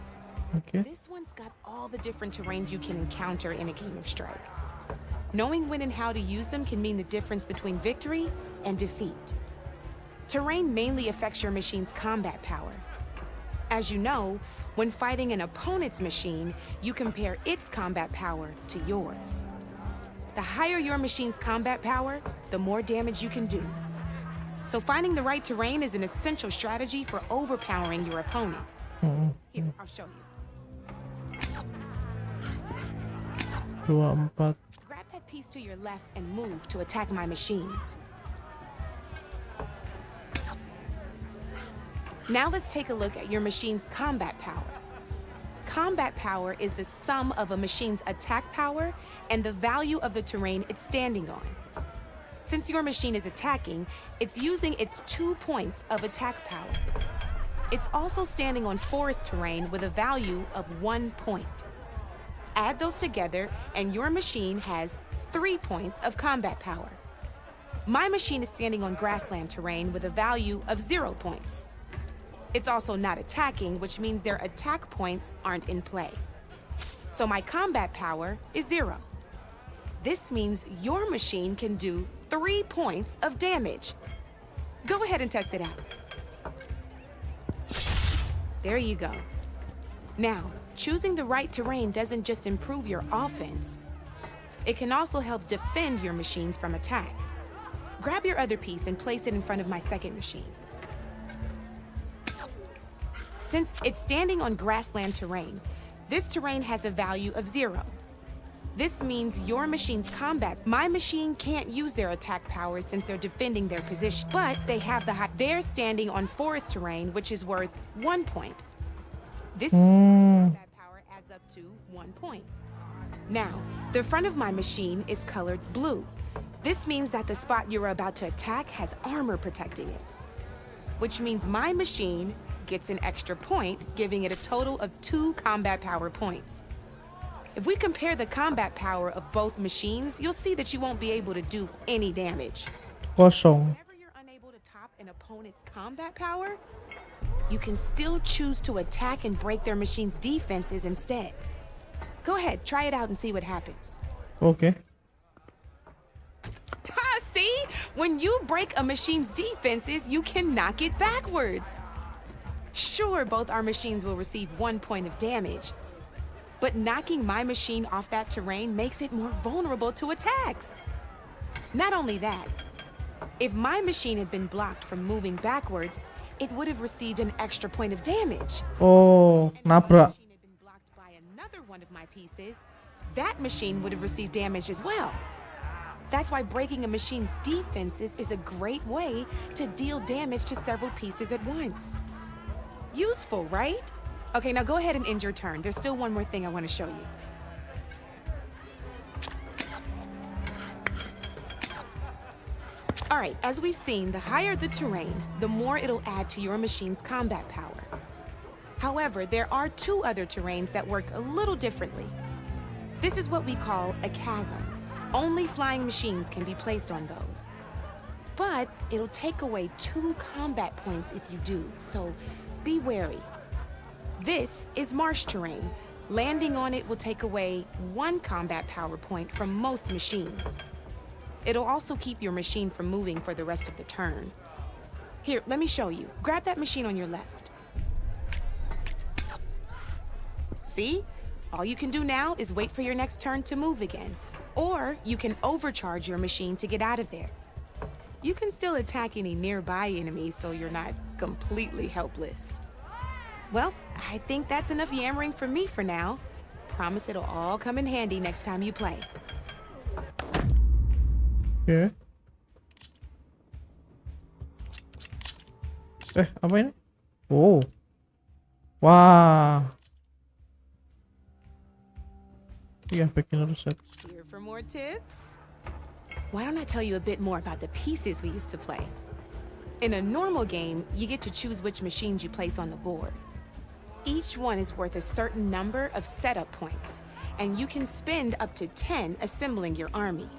Okay. This one's got all the different terrains you can encounter in a game of Strike. Knowing when and how to use them can mean the difference between victory and defeat. Terrain mainly affects your machine's combat power. As you know, when fighting an opponent's machine, you compare its combat power to yours. The higher your machine's combat power, the more damage you can do. So finding the right terrain is an essential strategy for overpowering your opponent. Here, I'll show you. 24. Grab that piece to your left and move to attack my machines. Now let's take a look at your machine's combat power. Combat power is the sum of a machine's attack power and the value of the terrain it's standing on. Since your machine is attacking, it's using its 2 points of attack power. It's also standing on forest terrain with a value of 1 point. Add those together, and your machine has 3 points of combat power. My machine is standing on grassland terrain with a value of 0 points. It's also not attacking, which means their attack points aren't in play. So my combat power is 0. This means your machine can do 3 points of damage. Go ahead and test it out. There you go. Now, choosing the right terrain doesn't just improve your offense. It can also help defend your machines from attack. Grab your other piece and place it in front of my second machine. Since it's standing on grassland terrain, this terrain has a value of 0. This means your machine's combat. My machine can't use their attack powers since they're defending their position, but they have the they're standing on forest terrain, which is worth 1 point. This combat power adds up to 1 point. Now, the front of my machine is colored blue. This means that the spot you're about to attack has armor protecting it, which means my machine gets an extra point, giving it a total of 2 combat power points. If we compare the combat power of both machines, you'll see that you won't be able to do any damage. Kosong. Whenever you're unable to top an opponent's combat power, you can still choose to attack and break their machine's defenses instead. Go ahead, try it out and see what happens. Okay. See? When you break a machine's defenses, you can knock it backwards. Sure, both our machines will receive 1 point of damage, but knocking my machine off that terrain makes it more vulnerable to attacks. Not only that, if my machine had been blocked from moving backwards, it would have received an extra point of damage. Oh, And if my nabrak. machine had been blocked by another one of my pieces, that machine would have received damage as well. That's why breaking a machine's defenses is a great way to deal damage to several pieces at once. Useful, right? Okay, now go ahead and end your turn. There's still one more thing I want to show you. All right, as we've seen, the higher the terrain, the more it'll add to your machine's combat power. However, there are 2 other terrains that work a little differently. This is what we call a chasm. Only flying machines can be placed on those. But it'll take away 2 combat points if you do, so be wary. This is marsh terrain. Landing on it will take away 1 combat power point from most machines. It'll also keep your machine from moving for the rest of the turn. Here, let me show you. Grab that machine on your left. See? All you can do now is wait for your next turn to move again. Or you can overcharge your machine to get out of there. You can still attack any nearby enemies so you're not completely helpless. Well, I think that's enough yammering for me for now. Promise it'll all come in handy next time you play. Oke. Apa ini? Oh. Wah. Iya, beginner set. Here for more tips? Why don't I tell you a bit more about the pieces we used to play? In a normal game, you get to choose which machines you place on the board. Each one is worth a certain number of setup points, and you can spend up to 10 assembling your army.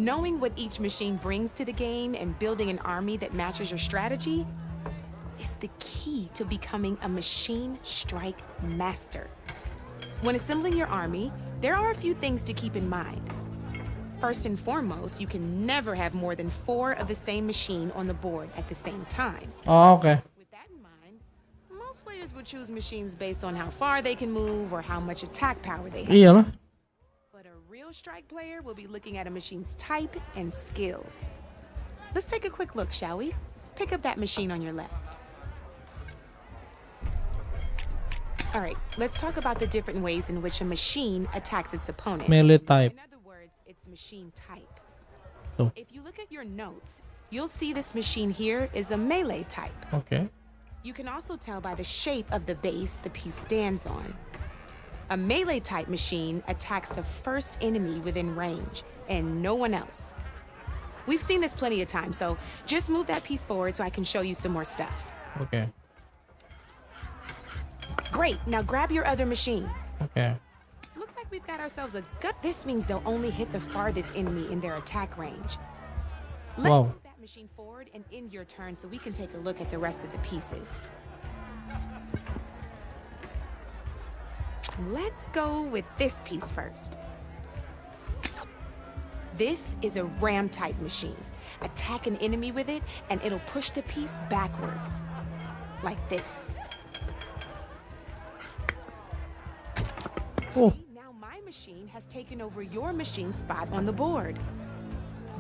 Knowing what each machine brings to the game and building an army that matches your strategy is the key to becoming a machine strike master. When assembling your army, there are a few things to keep in mind. First and foremost, you can never have more than 4 of the same machine on the board at the same time. Oh, oke. With that in mind, most players would choose machines based on how far they can move or how much attack power they have. Iyalah. But a real strike player will be looking at a machine's type and skills. Let's take a quick look, shall we? Pick up that machine on your left. All right, let's talk about the different ways in which a machine attacks its opponent. Melee type. In other words, its machine type. Oh. If you look at your notes, you'll see this machine here is a melee type. Oke. You can also tell by the shape of the base the piece stands on. A melee type machine attacks the first enemy within range and no one else. We've seen this plenty of times, so just move that piece forward so I can show you some more stuff. Oke. Great, now grab your other machine. Oke. Looks like we've got ourselves a gut. This means they'll only hit the farthest enemy in their attack range. Let's Wow. move that machine forward and end your turn so we can take a look at the rest of the pieces. Let's go with this piece first. This is a ram type machine. Attack an enemy with it and it'll push the piece backwards. Like this. Oh. See, now my machine has taken over your machine's spot on the board.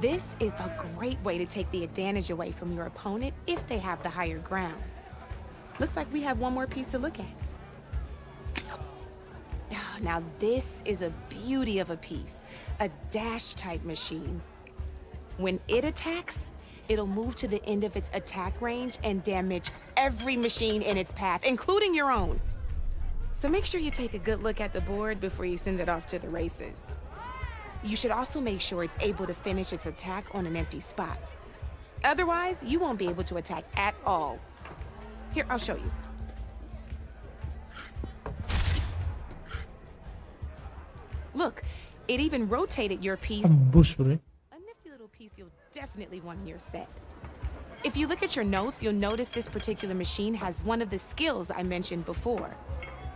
This is a great way to take the advantage away from your opponent if they have the higher ground. Looks like we have one more piece to look at. Now this is a beauty of a piece, a dash type machine. When it attacks, it'll move to the end of its attack range and damage every machine in its path, including your own. So make sure you take a good look at the board before you send it off to the races. You should also make sure it's able to finish its attack on an empty spot. Otherwise, you won't be able to attack at all. Here, I'll show you. Look, it even rotated your piece. Tembus, bro. A nifty little piece you'll definitely want in your set. If you look at your notes, you'll notice this particular machine has one of the skills I mentioned before.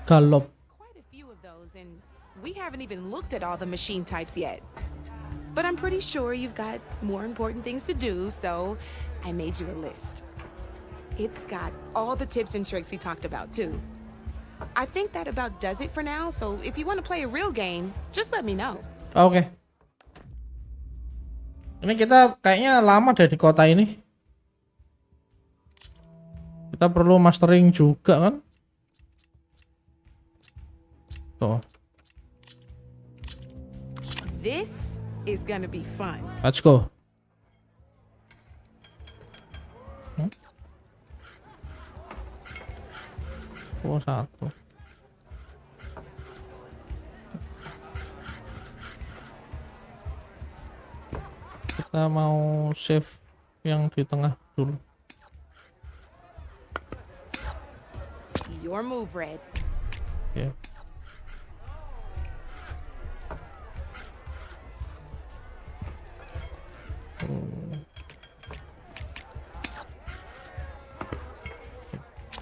Galop. Quite a few of those, and we haven't even looked at all the machine types yet. But I'm pretty sure you've got more important things to do, so I made you a list. It's got all the tips and tricks we talked about, too. I think that about does it for now, so if you want to play a real game, just let me know. Oke. Ini kita kayaknya lama deh di kota ini. Kita perlu mastering juga kan? Tuh. This is gonna be fun. Let's go. Oh, satu. Kita mau save yang di tengah dulu. Your move, Red. Ya.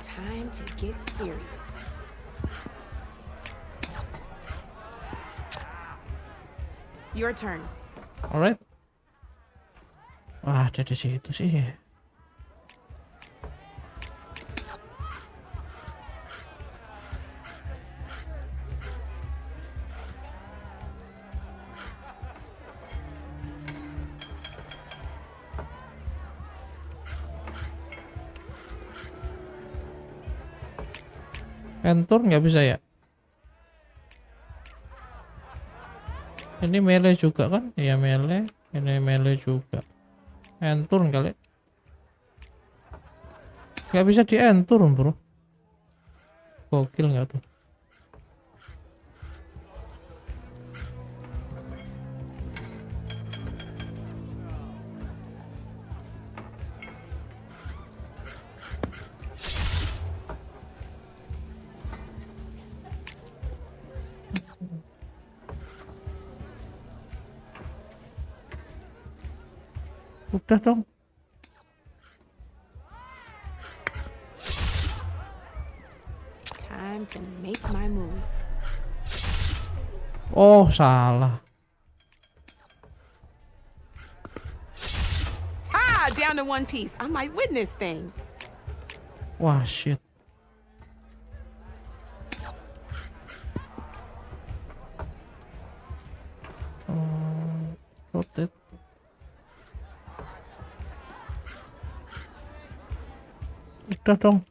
Time to get serious. Your turn. Alright. Wah, ada di situ sih. Enter nggak bisa ya? Ini melee juga kan? Iya melee. Ini melee juga. Enter kali. Nggak bisa di enter bro. Gokil nggak tuh? Udah dong. Time to make my move. Oh, salah. Ah, down to one piece. I might win this thing. Wah, shit. Rotate. Udah dong.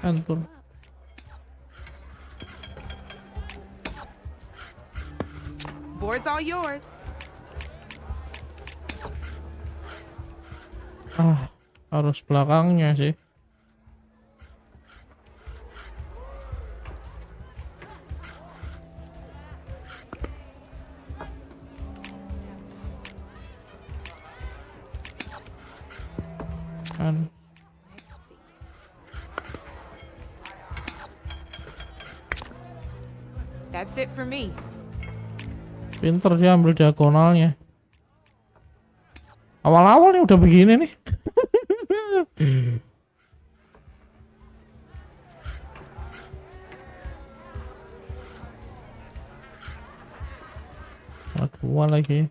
Enter. Board's all yours. Harus belakangnya sih. Kan. Let's see. That's it for me. Pinter dia ambil diagonalnya. Awal-awal nih udah begini nih. Dua lagi.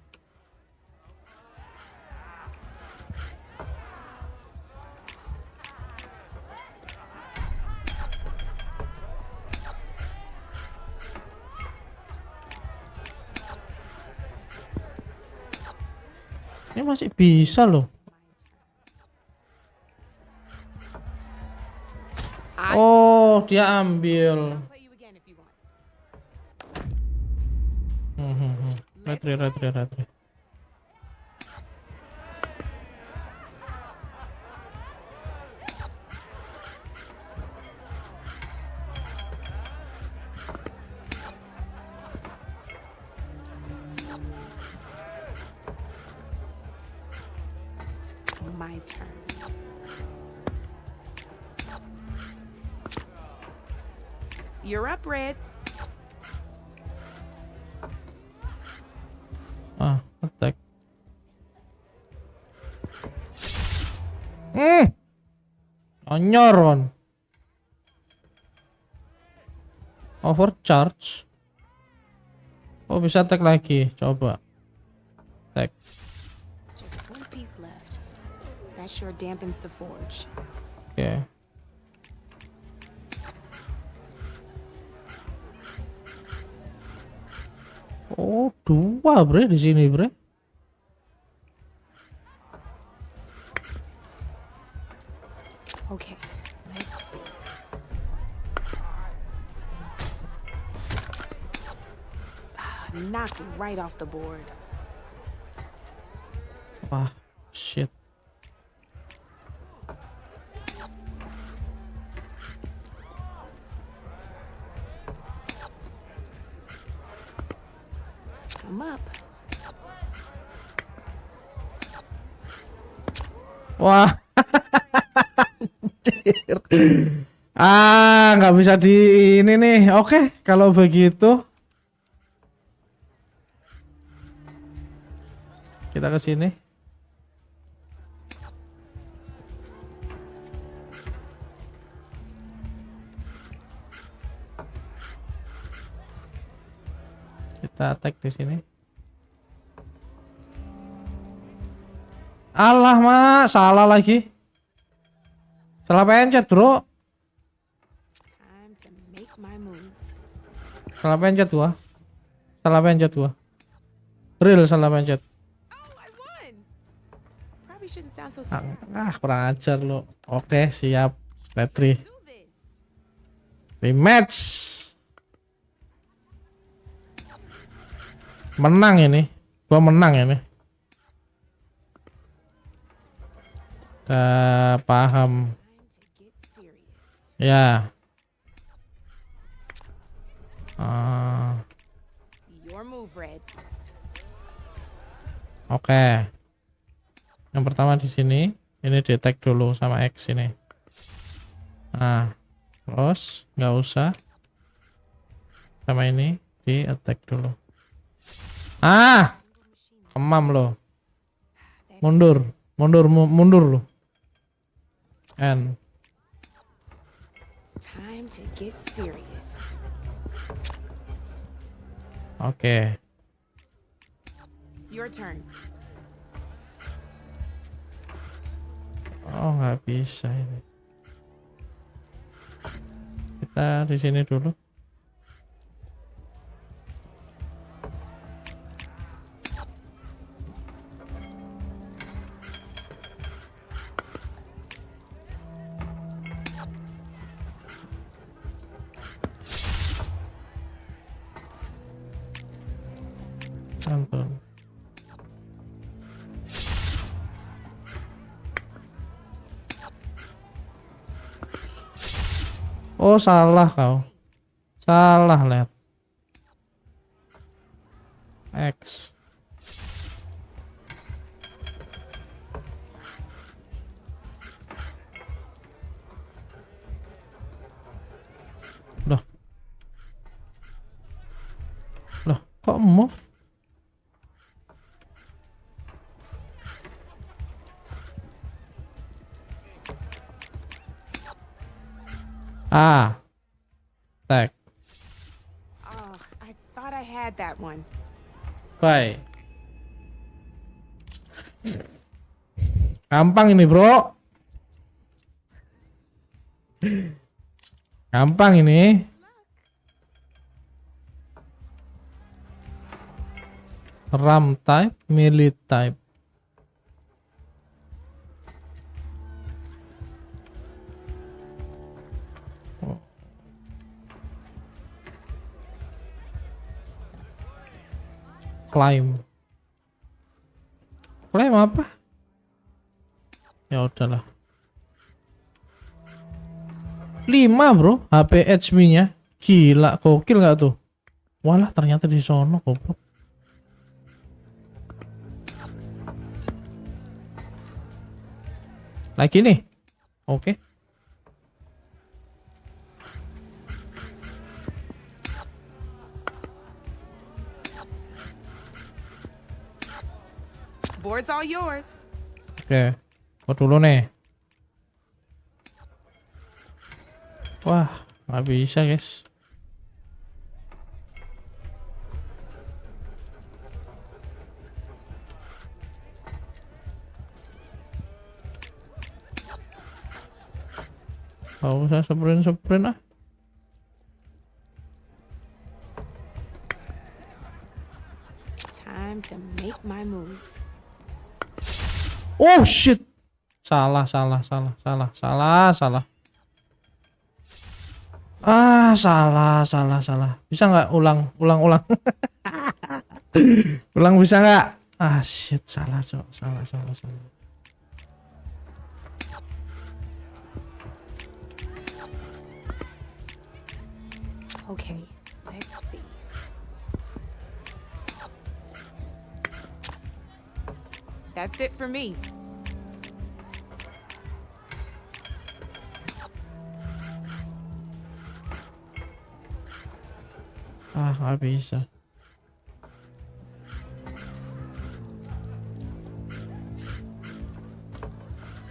Ini masih bisa loh. Oh, dia ambil. Play you again if you want. Retri. My turn. You're up, Red. Attack. Onyoron. Overcharge. Oh, bisa attack lagi. Coba. Attack. Just one piece left. That sure dampens the forge. Oke. Oh, dua bre di sini bre. Okay, let's see. Knocked right off the board. Wah, shit. I'm up. Wah. Nggak bisa di ini nih. Oke, kalau begitu kita ke sini. Kita attack di sini. Alah, Mak, salah lagi. Salah pencet, Bro. Time to make my move. Salah pencet gua. Salah pencet gua. Real salah pencet. Oh, I won! Proud probably shouldn't sound so smart. Kurang ajar lo. Oke, siap. Petri. Do this. Rematch. Menang ini. Gua menang ini. Paham. Time to get serious. Ya. Your move, Red. Oke. Yang pertama di sini, ini detect dulu sama X ini. Nah, terus nggak usah. Sama ini di attack dulu. Emam lo. Mundur lo. N. Time to get serious. Oke. Your turn. Oh, nggak bisa ini. Kita di sini dulu. Ampun. Oh, salah kau. Salah, lihat. X. Loh, kok move? Tag. Oh, I thought I had that one. Bye. Gampang ini, bro. Gampang ini. RAM type, melee type. Climb apa? Ya udahlah. 5 bro HP HP nya. Gila, gokil nggak tuh? Walah, ternyata di sono goblok. Lagi nih. Oke. Board's all yours. Oke. Kok dulu nih. Wah, nggak bisa guys. Gak usah sprint ah. Time to make my move. Oh shit. Salah. Salah. Bisa nggak ulang. Ulang bisa nggak? Shit, salah. Okay, let's see. That's it for me. Nggak bisa.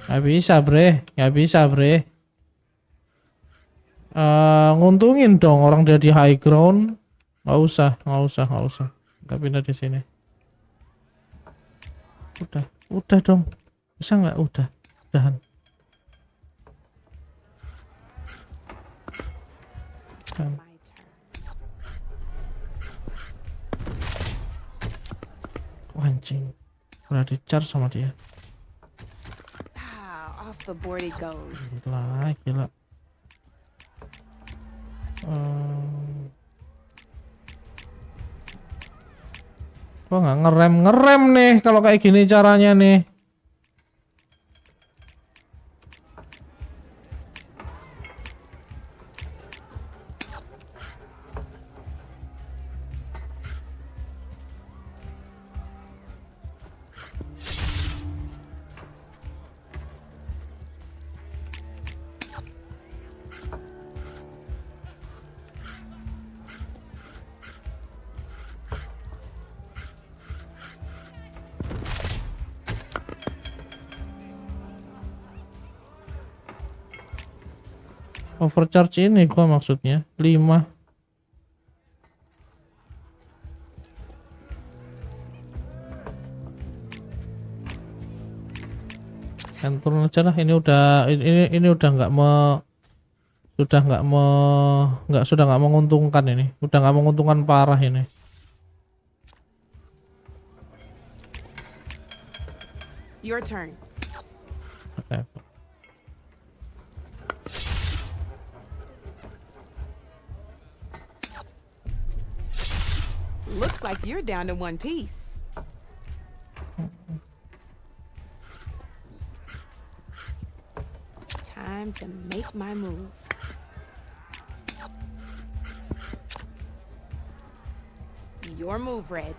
Nggak bisa bre. Nguntungin dong orang dia di high ground. Nggak usah. Kita pindah di sini. Udah dong. Bisa nggak? Udahan. My turn. Anjing. Udah di charge sama dia. the board it goes. Gila. Kok nggak ngerem nih kalau kayak gini caranya nih. Overcharge ini gua maksudnya 5. Turun aja lah, ini udah sudah nggak menguntungkan ini. Udah nggak menguntungkan parah ini. Your turn. Oke. Looks like you're down to one piece. Time to make my move. Your move, Red.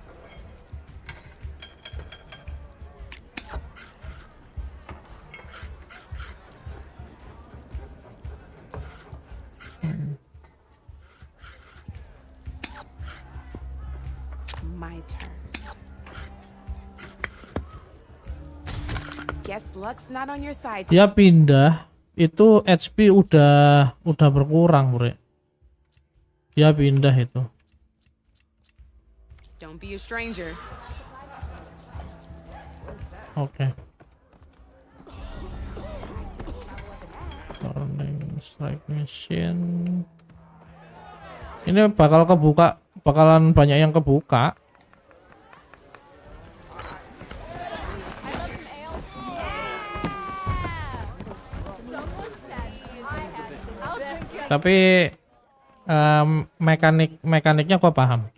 My turn. Guess luck's not on your side. Dia pindah, itu HP udah berkurang, Bre. Dia pindah itu. Don't be a stranger. Oke. Turning strike machine. Ini bakalan banyak yang kebuka. Tapi mekaniknya gua paham.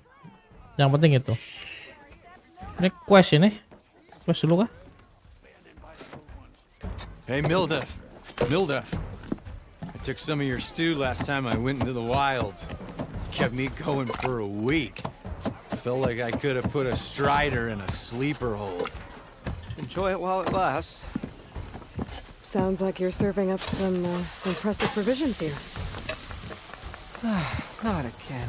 Yang penting itu. Ini quest ini. Quest dulu kah? Hey, Milda. I took some of your stew last time I went into the wilds. Kept me going for a week. Felt like I could have put a strider in a sleeper hole. Enjoy it while it lasts. Sounds like you're serving up some impressive provisions here. Not again.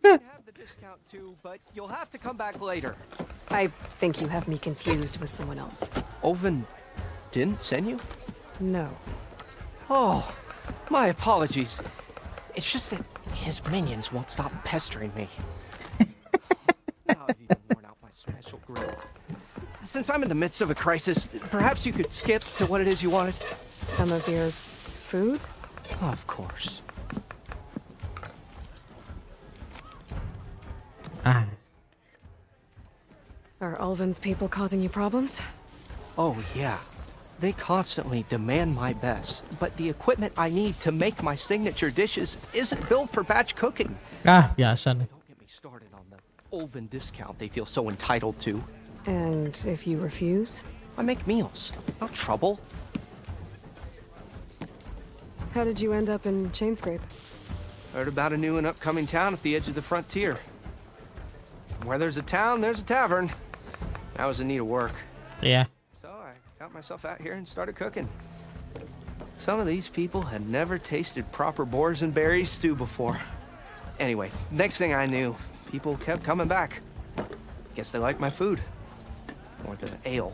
You have the discount too, but you'll have to come back later. I think you have me confused with someone else. Oven didn't send you? No. Oh, my apologies. It's just that his minions won't stop pestering me. Now I've even worn out my special grill. Since I'm in the midst of a crisis, perhaps you could skip to what it is you wanted? Some of your food? Of course. Are Ulvin's people causing you problems? Oh, yeah. They constantly demand my best, but the equipment I need to make my signature dishes isn't built for batch cooking. Biasa nih. Don't get me started on the Ulvin discount they feel so entitled to. And if you refuse? I make meals, no trouble. How did you end up in Chainscrape? Heard about a new and upcoming town at the edge of the frontier. Where there's a town, there's a tavern. I was in need of work. Yeah. So I got myself out here and started cooking. Some of these people had never tasted proper boars and berries stew before. Anyway, next thing I knew, people kept coming back. Guess they liked my food. Or the ale.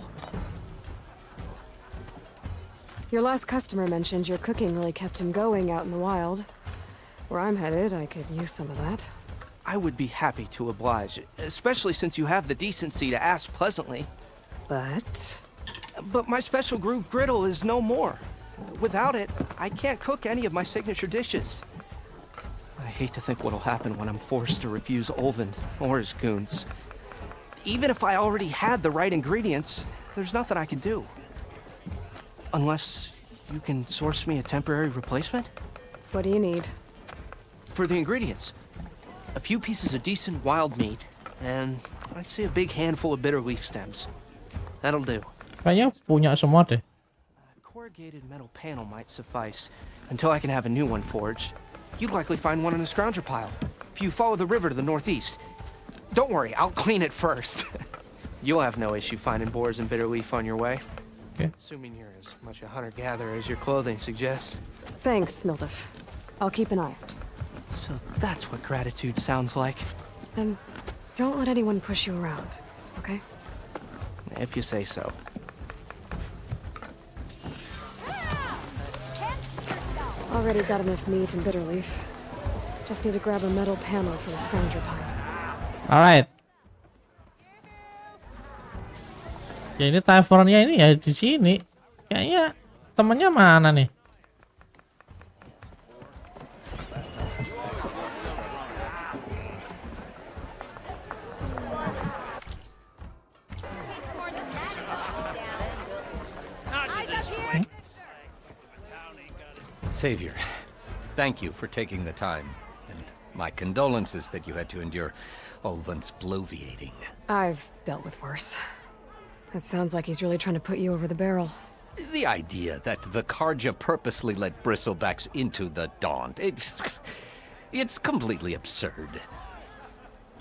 Your last customer mentioned your cooking really kept him going out in the wild. Where I'm headed, I could use some of that. I would be happy to oblige, especially since you have the decency to ask pleasantly. But my special groove griddle is no more. Without it, I can't cook any of my signature dishes. I hate to think what'll happen when I'm forced to refuse Ulvin or his goons. Even if I already had the right ingredients, there's nothing I can do. Unless you can source me a temporary replacement? What do you need? For the ingredients. A few pieces of decent wild meat, and I'd say a big handful of bitter leaf stems. That'll do. Kayaknya punya semua deh. A corrugated metal panel might suffice until I can have a new one forged. You'd likely find one in a scrounger pile if you follow the river to the northeast. Don't worry, I'll clean it first. You'll have no issue finding boars and bitter leaf on your way. Okay. Assuming you're as much a hunter-gatherer as your clothing suggests. Thanks, Mildef. I'll keep an eye out. So that's what gratitude sounds like. And don't let anyone push you around, okay? If you say so. Already got enough meat and bitter leaf. Just need to grab a metal panel for the scrounger pile. Alright. Ya ini tavernnya ini ya di sini. Kayaknya temennya mana nih? Savior, thank you for taking the time, and my condolences that you had to endure Ulvan's bloviating. I've dealt with worse. It sounds like he's really trying to put you over the barrel. The idea that the Karja purposely let bristlebacks into the Daunt, it's completely absurd.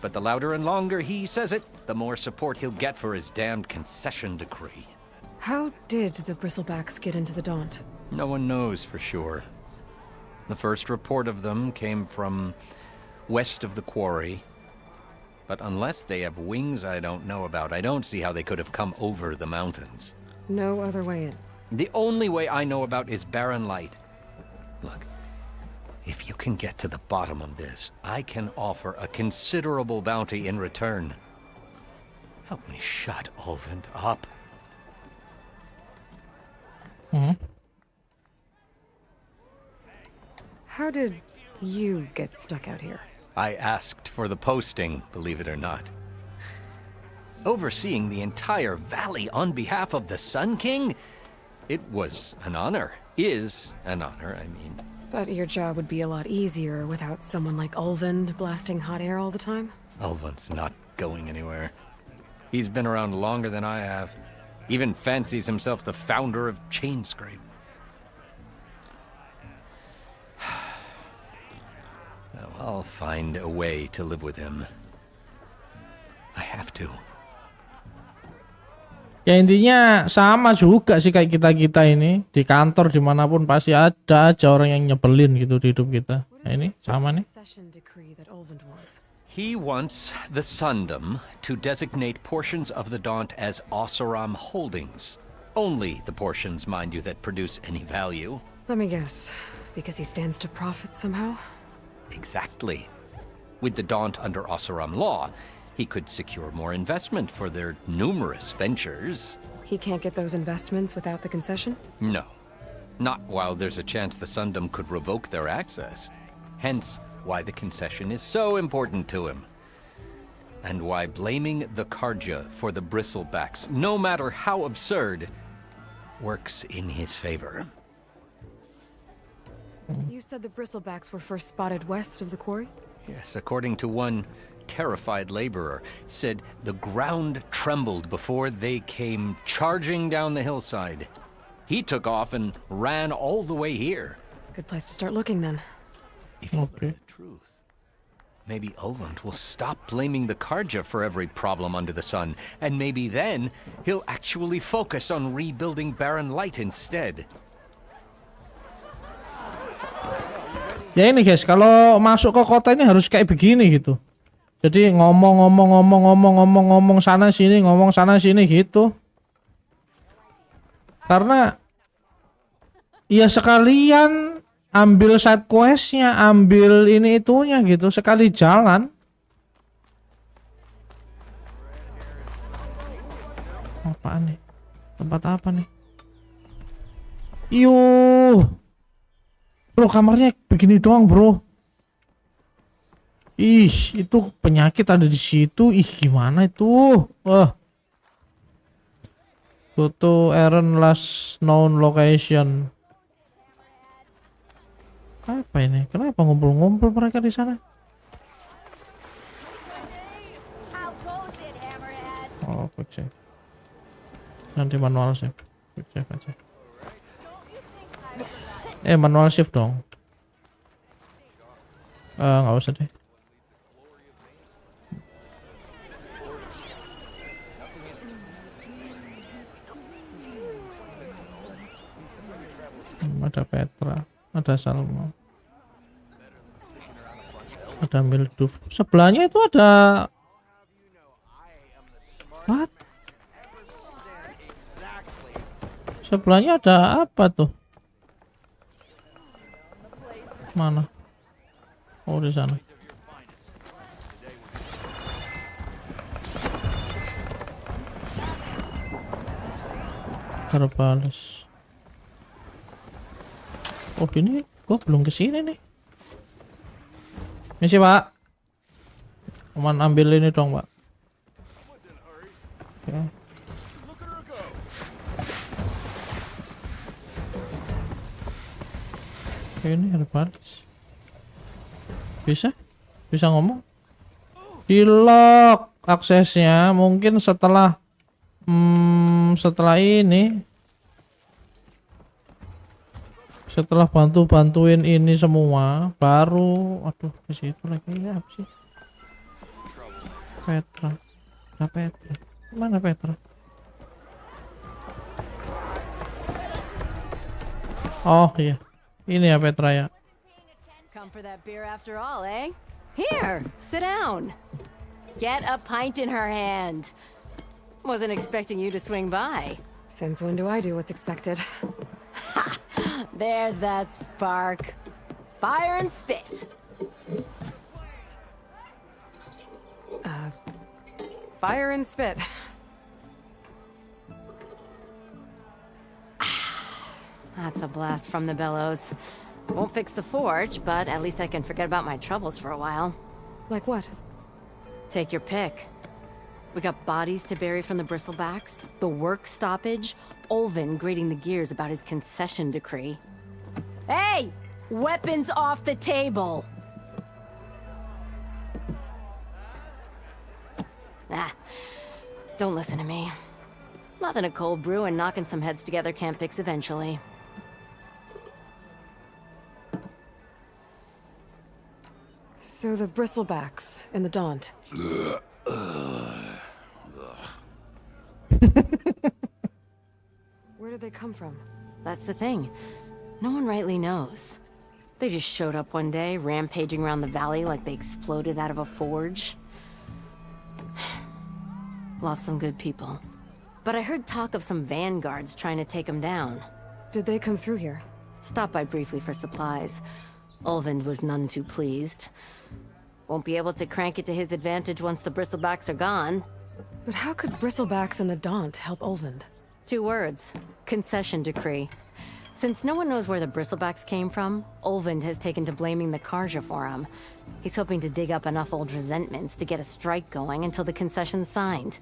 But the louder and longer he says it, the more support he'll get for his damned concession decree. How did the bristlebacks get into the Daunt? No one knows for sure. The first report of them came from west of the quarry. But unless they have wings I don't know about, I don't see how they could have come over the mountains. No other way in. The only way I know about is barren light. Look, if you can get to the bottom of this, I can offer a considerable bounty in return. Help me shut Ulvund up. How did you get stuck out here? I asked for the posting, believe it or not. Overseeing the entire valley on behalf of the Sun King? It was an honor. Is an honor, I mean. But your job would be a lot easier without someone like Ulvund blasting hot air all the time? Ulvund's not going anywhere. He's been around longer than I have. Even fancies himself the founder of Chainscrape. Well, I'll find a way to live with him. I have to. Ya intinya sama juga sih kayak kita-kita ini. Di kantor dimanapun pasti ada aja orang yang nyebelin gitu di hidup kita. Nah ini sama nih. He wants the Sundom to designate portions of the Daunt as Oseram holdings. Only the portions, mind you, that produce any value. Let me guess. Because he stands to profit somehow? Exactly. With the Daunt under Oseram law, he could secure more investment for their numerous ventures. He can't get those investments without the concession? No. Not while there's a chance the Sundom could revoke their access. Hence, why the concession is so important to him. And why blaming the Karja for the bristlebacks, no matter how absurd, works in his favor. You said the bristlebacks were first spotted west of the quarry? Yes, according to one terrified laborer, said the ground trembled before they came charging down the hillside. He took off and ran all the way here. Good place to start looking then. If you learn the truth, maybe Ulvund will stop blaming the Karja for every problem under the sun, and maybe then he'll actually focus on rebuilding Barren Light instead. Ya ini guys, kalau masuk ke kota ini harus kayak begini gitu. Jadi ngomong sana sini, ngomong sana sini gitu. Karena ya sekalian ambil side questnya, ambil ini itunya gitu, sekali jalan. Apaan nih? Tempat apa nih? Yuh. Bro, kamarnya begini doang, bro. Ih, itu penyakit ada di situ. Ih, gimana itu? Go to errand last known location. Apa ini? Kenapa ngumpul-ngumpul mereka di sana? How goes it, Hammerhead? Oh, quick save. Nanti manual save. Quick save aja. Manual shift dong. Nggak usah deh. Ada Petra, ada Salma, ada Milduf. Sebelahnya itu ada what? Sebelahnya ada apa tuh? Mana? Oh, di sana. Terbalas. Oh, ini gua belum kesini nih. Misi, Pak. Aman ambil ini dong, Pak. Oke. Oke, ini ada baris. Bisa ngomong. Di lock aksesnya mungkin setelah ini, setelah bantuin ini semua baru. Aduh, ke situ lagi ya, apa sih? Petra. Nah, Petra. Mana Petra? Oh iya, ini ya Petra ya. Come for that beer after all, eh? Here, sit down. Get a pint in her hand. Wasn't expecting you to swing by. Since when do I do what's expected? There's that spark. Fire and spit. Fire and spit. That's a blast from the bellows. Won't fix the forge, but at least I can forget about my troubles for a while. Like what? Take your pick. We got bodies to bury from the bristlebacks, the work stoppage, Olvin grating the gears about his concession decree. Hey! Weapons off the table! Don't listen to me. Nothing a cold brew and knocking some heads together can't fix eventually. So the bristlebacks and the Daunt. Where did they come from? That's the thing. No one rightly knows. They just showed up one day, rampaging around the valley like they exploded out of a forge. Lost some good people. But I heard talk of some vanguards trying to take them down. Did they come through here? Stopped by briefly for supplies. Olvind was none too pleased. Won't be able to crank it to his advantage once the bristlebacks are gone. But how could bristlebacks and the Daunt help Olvind? 2 words. Concession decree. Since no one knows where the bristlebacks came from, Olvind has taken to blaming the Karja for him. He's hoping to dig up enough old resentments to get a strike going until the concession's signed.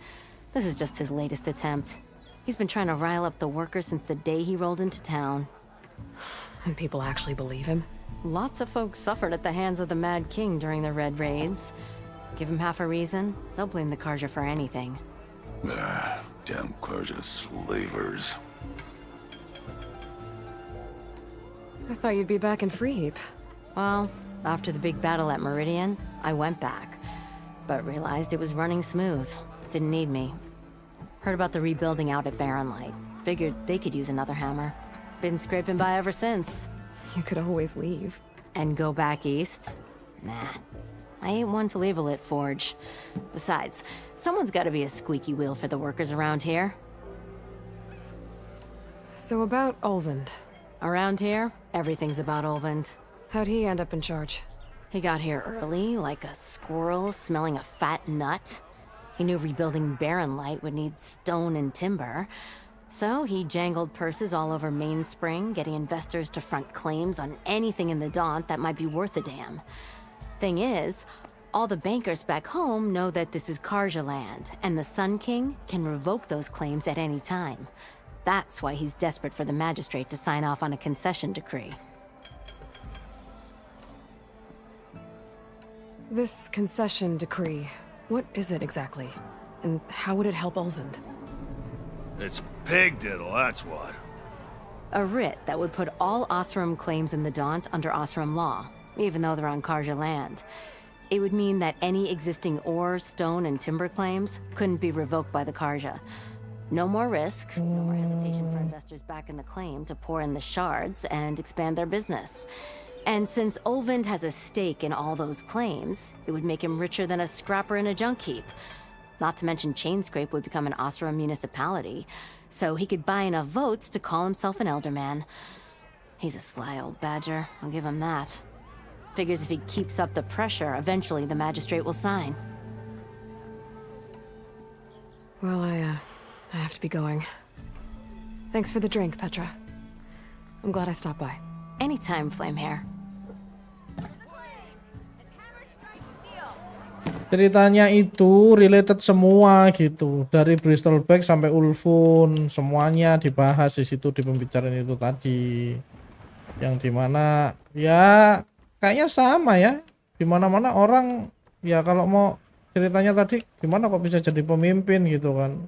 This is just his latest attempt. He's been trying to rile up the workers since the day he rolled into town. And people actually believe him? Lots of folks suffered at the hands of the Mad King during the Red Raids. Give him half a reason, they'll blame the Karja for anything. Damn Karja slavers. I thought you'd be back in Freeheap. Well, after the big battle at Meridian, I went back. But realized it was running smooth. Didn't need me. Heard about the rebuilding out at Barren Light. Figured they could use another hammer. Been scraping by ever since. You could always leave. And go back east? Nah. I ain't one to leave a lit forge. Besides, someone's gotta be a squeaky wheel for the workers around here. So about Olvind. Around here, everything's about Olvind. How'd he end up in charge? He got here early, like a squirrel smelling a fat nut. He knew rebuilding Barren Light would need stone and timber. So he jangled purses all over Mainspring, getting investors to front claims on anything in the Daunt that might be worth a damn. Thing is, all the bankers back home know that this is Karja land, and the Sun King can revoke those claims at any time. That's why he's desperate for the magistrate to sign off on a concession decree. This concession decree, what is it exactly? And how would it help Ulvund? It's pig diddle, that's what. A writ that would put all Osram claims in the Daunt under Osram law, even though they're on Karja land. It would mean that any existing ore, stone, and timber claims couldn't be revoked by the Karja. No more risk, no more hesitation for investors back in the claim to pour in the shards and expand their business. And since Ulvund has a stake in all those claims, it would make him richer than a scrapper in a junk heap. Not to mention Chainscrape would become an Osram municipality, so he could buy enough votes to call himself an elderman. He's a sly old badger, I'll give him that. Figures if he keeps up the pressure, eventually the magistrate will sign. Well, I have to be going. Thanks for the drink, Petra. I'm glad I stopped by. Anytime, Flamehair. Ceritanya itu related semua gitu, dari Bristleback sampai Ulfun, semuanya dibahas di situ di pembicaraan itu tadi, yang dimana ya kayaknya sama ya, dimana-mana orang ya kalau mau ceritanya tadi gimana kok bisa jadi pemimpin gitu kan,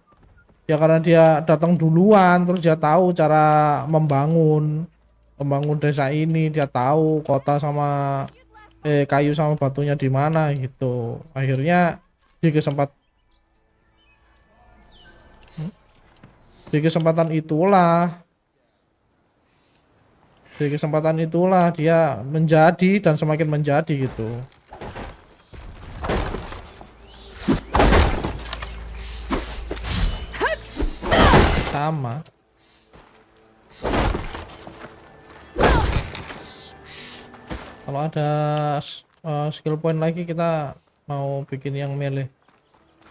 ya karena dia datang duluan, terus dia tahu cara membangun desa ini, dia tahu kota sama kayu sama batunya di mana gitu. Akhirnya di kesempatan itulah dia menjadi dan semakin menjadi gitu. Sama. Kalau ada skill point lagi kita mau bikin yang melee.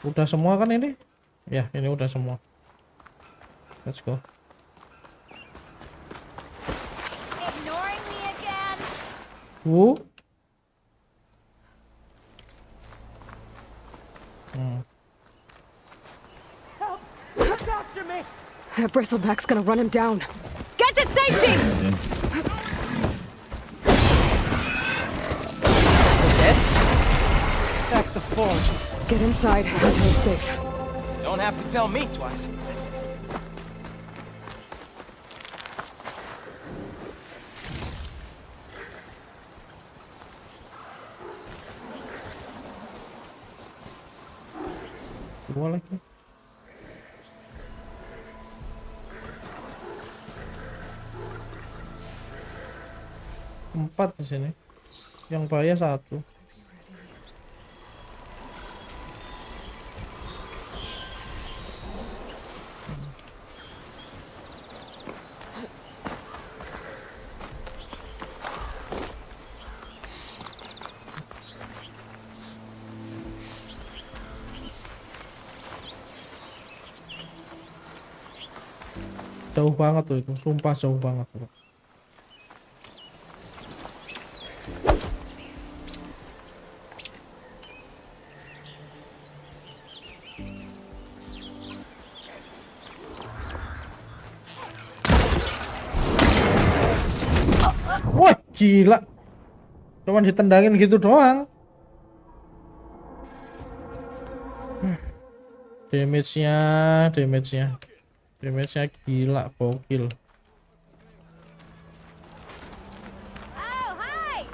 Udah semua kan ini? Ya, ini udah semua. Let's go. Ignoring me again? Help after me! That bristleback's gonna run him down. Get to safety! Back the forge. Get inside until it's safe. Don't have to tell me twice. Dua lagi. Empat di sini. Yang bahaya satu. Jauh banget tuh itu, sumpah jauh banget tuh. Wah gila, cuman ditendangin gitu doang. Damage-nya gila, gokil. Oh, hi!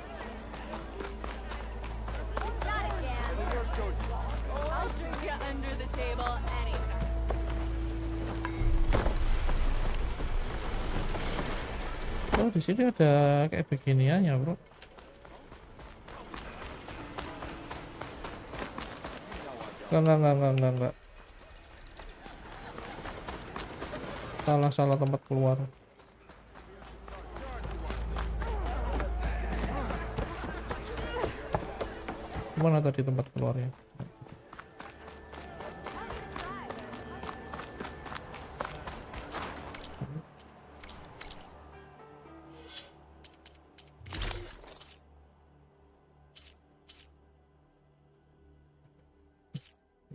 Not again. I'll drink you under the table anytime. Oh, di sini ada kayak beginiannya, bro. Enggak. Salah tempat keluar. Mana tadi tempat keluarnya?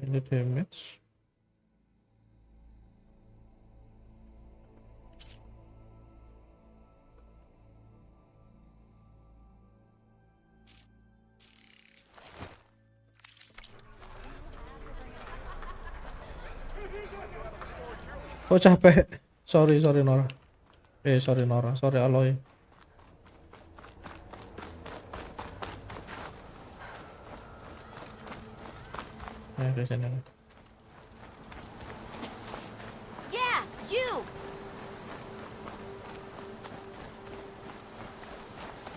Ini damage. Kok capek? Sorry Nora. Sorry Nora, sorry Aloy. Di sini. Yeah, you!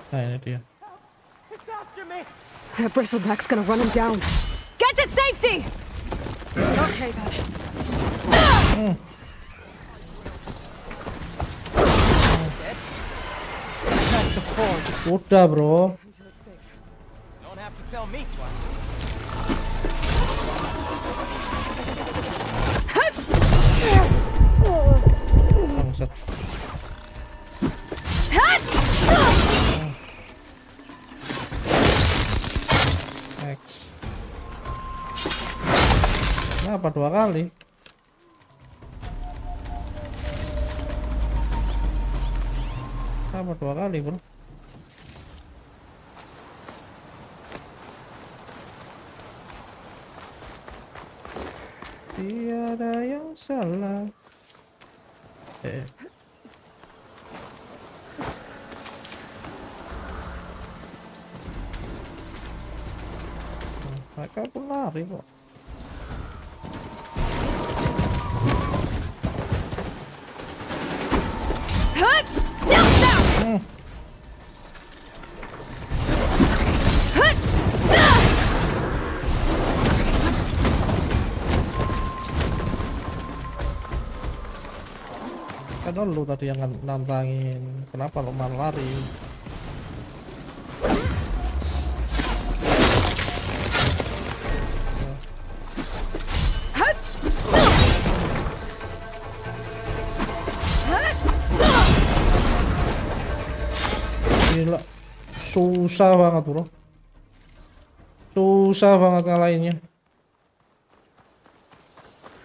Nah ini dia. That bristleback's gonna run him down. Get to safety! Okay, then. Attack the forge. Udah bro. Until it's safe. Don't have to tell me twice. Bangsat. X. Kenapa 2 kali? Kenapa 2 kali bro? Tiada yang salah. Mereka pun lari kok. Kan lu tadi yang nantangin, kenapa lu malah lari? Gila, susah banget bro, susah banget ngalahinnya.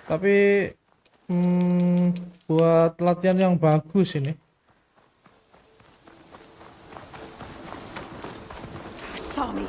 Tapi buat latihan yang bagus ini. Saw me.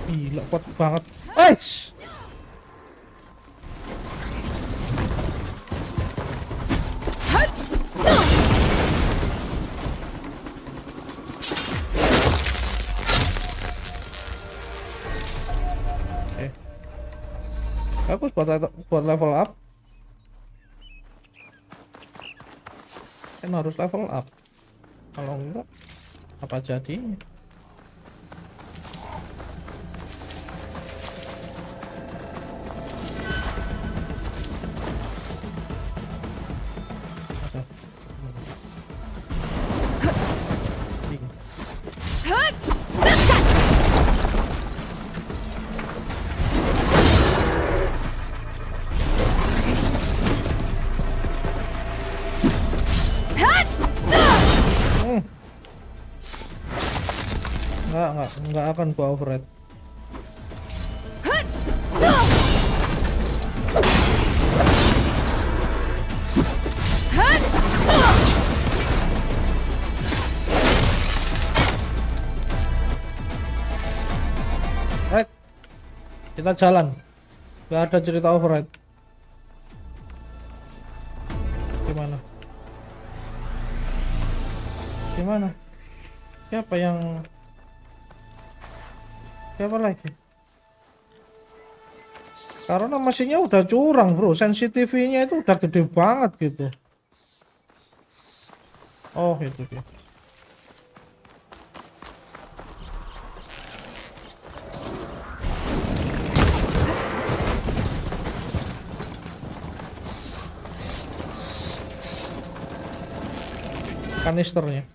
Gila kuat banget. Eish. Bagus buat level up. Kan harus level up. Kalau enggak apa jadinya? Enggak akan gua override. Right, kita jalan. Gak ada cerita override. Gimana? Gimana? Siapa lagi? Karena mesinnya udah curang bro, sensitivity-nya itu udah gede banget gitu. Oh, itu dia. Kanisternya.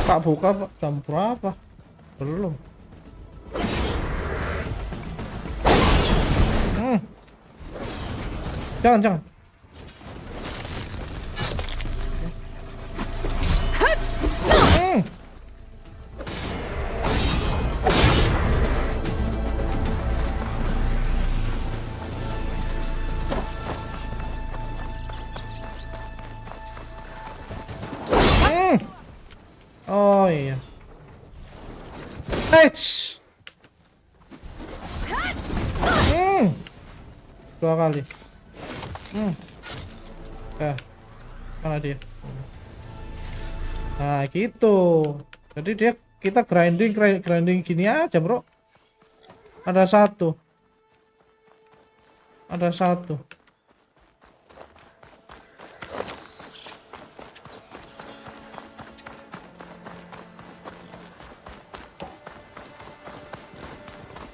Pak buka Pak, jam berapa? Belum. Jangan. Oh iya. Eits. Dua kali. Mana dia? Nah gitu. Jadi kita grinding gini aja bro. Ada satu.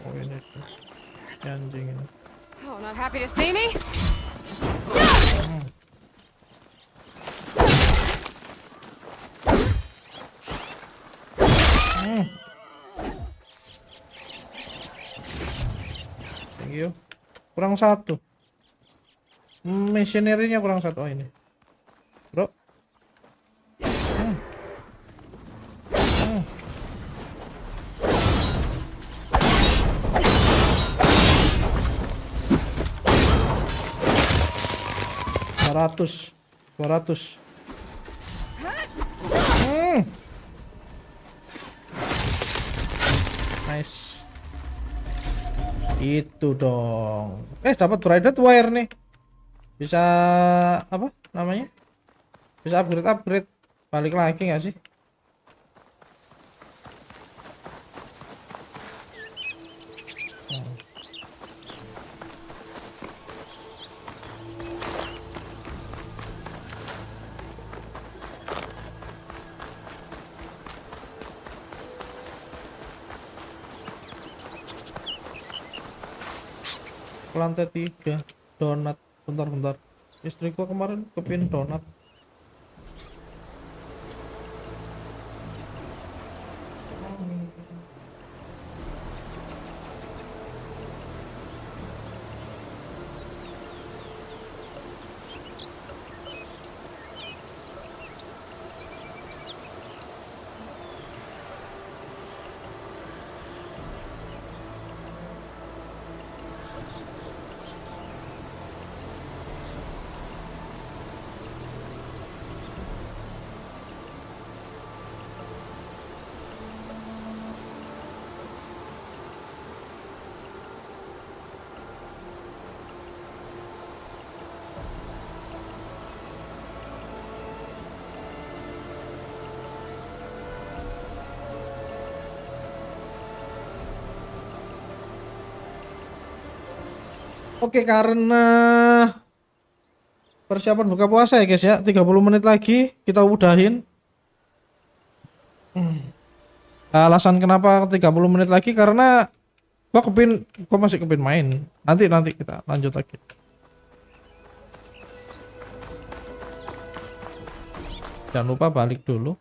Oh ini tuh. Anjing ini. Oh, not happy to see me? Thank you. Kurang satu. Missionary-nya kurang satu. Oh ini. Bro. Dua ratus. Nice. Itu dong. Dapat braided wire nih. Bisa apa namanya? Bisa upgrade. Balik lagi nggak sih? Lantai 3 donat. Bentar. Istriku kemarin kepin donat. Oke, karena persiapan buka puasa ya guys ya, 30 menit lagi kita udahin. Alasan kenapa 30 menit lagi karena gua masih kepin main. Nanti kita lanjut lagi. Jangan lupa balik dulu.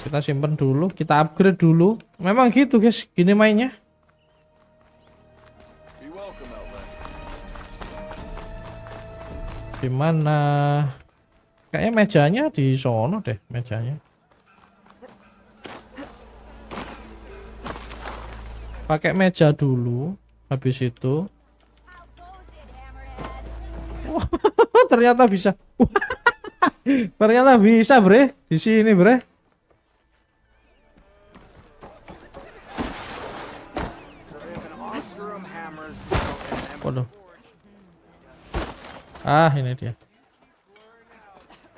Kita simpen dulu, kita upgrade dulu. Memang gitu guys, gini mainnya. Gimana? Kayaknya mejanya di sono deh, mejanya. Pakai meja dulu, habis itu. Ternyata bisa. Ternyata bisa, bre. Di sini, bre. Waduh. Ini dia.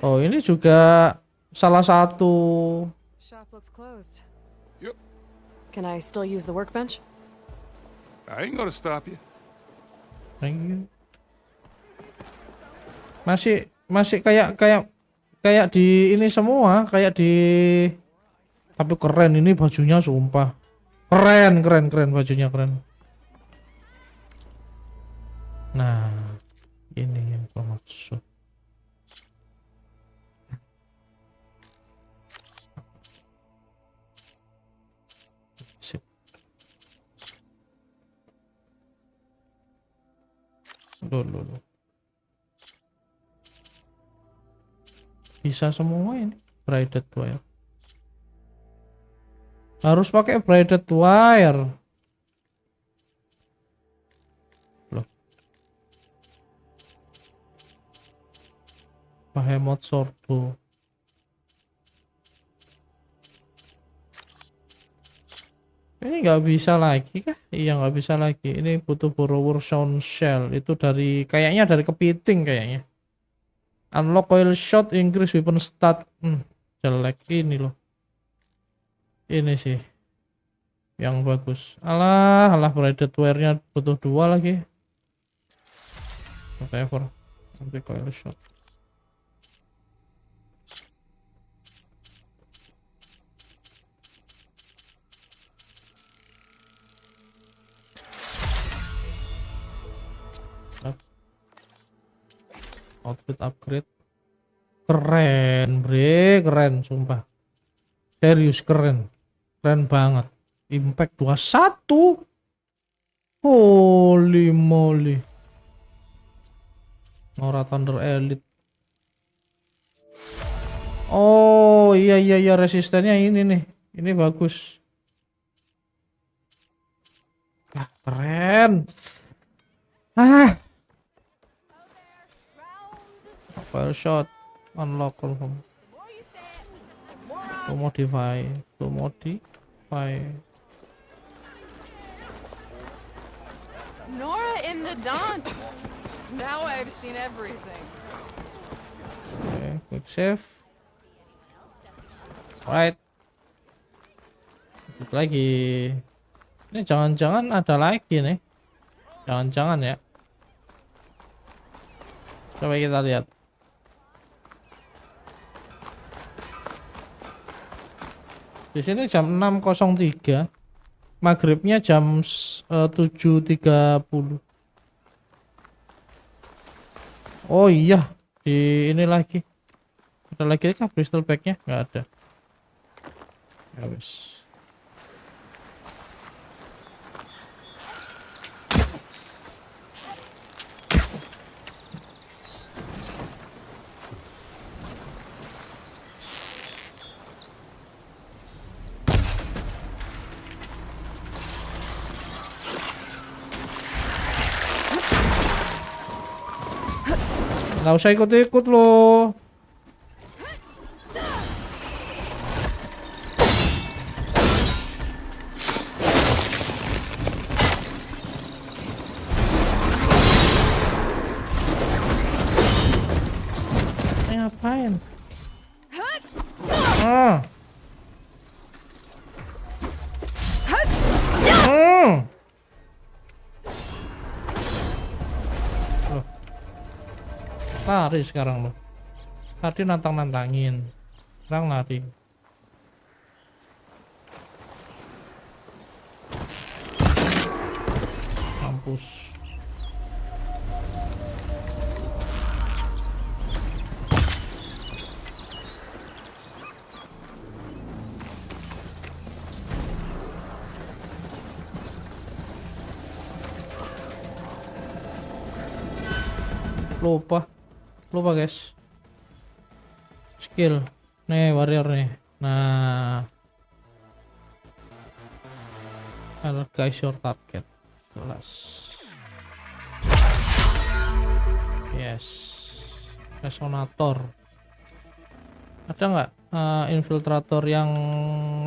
Oh, ini juga salah satu. Shop looks closed. Yep. Can I still use the workbench? I ain't gonna stop you. Thank you. Masih kayak di ini semua, kayak di, tapi keren ini bajunya sumpah. Keren bajunya keren. Nah, ini yang gua maksud. Sip. Loh. Bisa semua ini braided wire. Harus pakai braided wire. Loh. Behemoth sorbo. Ini nggak bisa lagi kah? Iya nggak bisa lagi. Ini butuh borrower sound shell. Itu dari kayaknya dari kepiting kayaknya. Unlock coil shot, increase weapon stat. Jelek ini loh. Ini sih yang bagus. Alah braided wire-nya butuh 2 lagi. Whatever. Sampai coil shot. Outfit upgrade. Keren bre, keren sumpah. Serius keren banget. Impact 21. Holy moly. Nora Thunder Elite. Oh iya resistennya ini nih. Ini bagus. Keren. File shot. Unlock confirm. To modify. Nora in the dance. Now I've seen everything. Okay, quick save. Right. Lanjut lagi. Ini jangan-jangan ada lagi nih. Jangan-jangan ya. Coba kita lihat. Di sini jam 6.03. Maghribnya jam 7.30. Oh iya, di ini lagi. Ada lagi kah crystal bag-nya? Nggak ada. Ya wes. Nggak usah ikut-ikut loh. Ngapain? Lari sekarang loh. Tadi nantangin. Sekarang lari. Mampus. Lupa guys. Skill nih, warrior nih. Nah, guys your target jelas. Yes, resonator. Ada nggak infiltrator yang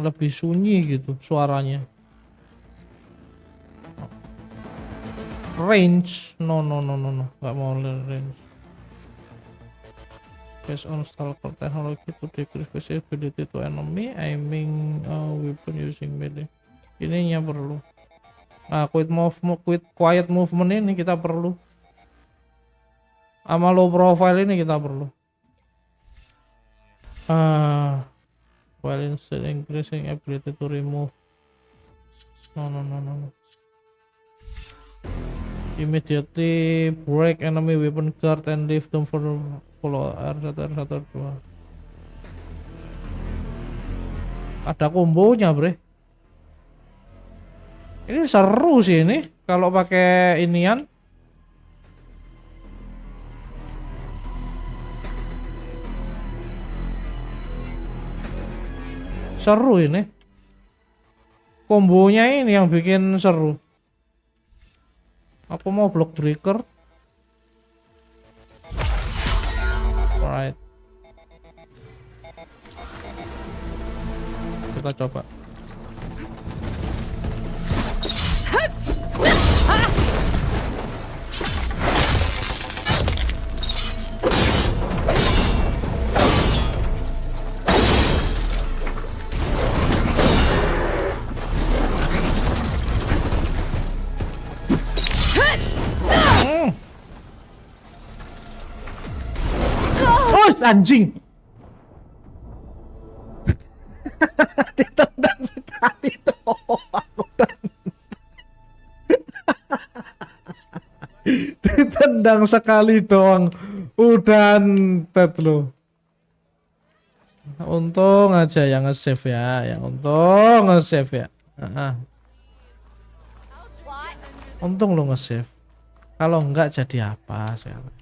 lebih sunyi gitu suaranya? Range, no, nggak mau range. Based on stalker technology to decrease visibility to enemy, aiming weapon using melee. Ininya perlu. Nah, quiet movement ini kita perlu. Sama low profile ini kita perlu. While instead increasing ability to remove. No. Immediately break enemy weapon guard and leave them for follow R1 2. Ada kombonya, bre. Ini seru sih ini kalau pakai inian. Seru ini. Kombonya ini yang bikin seru. Aku mau block breaker. Alright. Kita coba. Anjing. Ditendang sekali doang. Ditendang sekali doang. Udah entet lo. Untung aja yang nge-save ya. Yang untung nge-save ya. Untung lo nge-save. Kalau enggak jadi apa sekarang?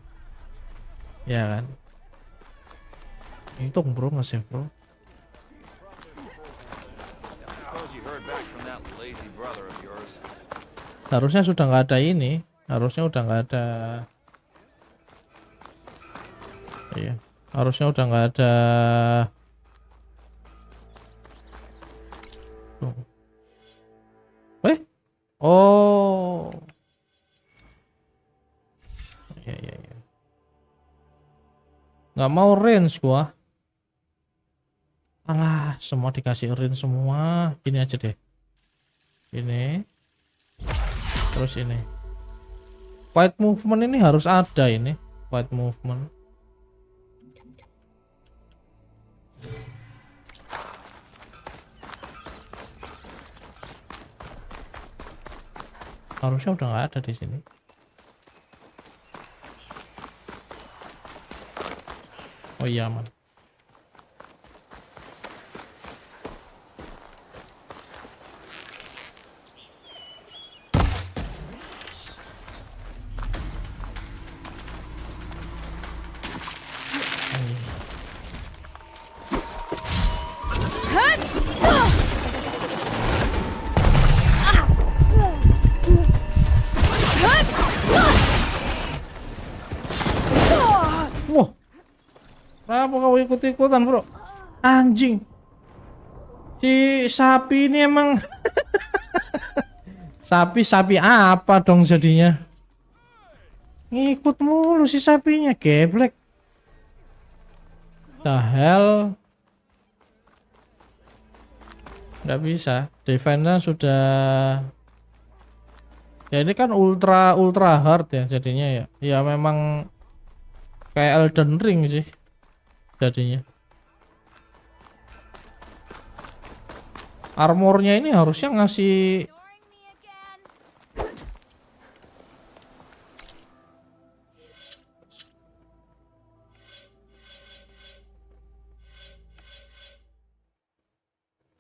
Ya kan? Untung bro nge-save bro. Harusnya sudah nggak ada ini. Harusnya udah nggak ada. Iya. Harusnya udah nggak ada. Oh. Iya. Nggak mau range gua. Alah, semua dikasih range semua. Ini aja deh. Ini. Terus ini. Quiet movement ini harus ada ini. Quiet movement. Harusnya udah nggak ada di sini. Oh iya aman. Kenapa kau ikut-ikutan bro? Anjing. Si sapi ini emang sapi apa dong jadinya? Ngikut mulu si sapinya, geblek. The hell. Nggak bisa. Defense-nya sudah. Ya ini kan ultra hard ya jadinya ya. Ya memang kayak Elden Ring sih. Jadinya armornya ini harusnya ngasih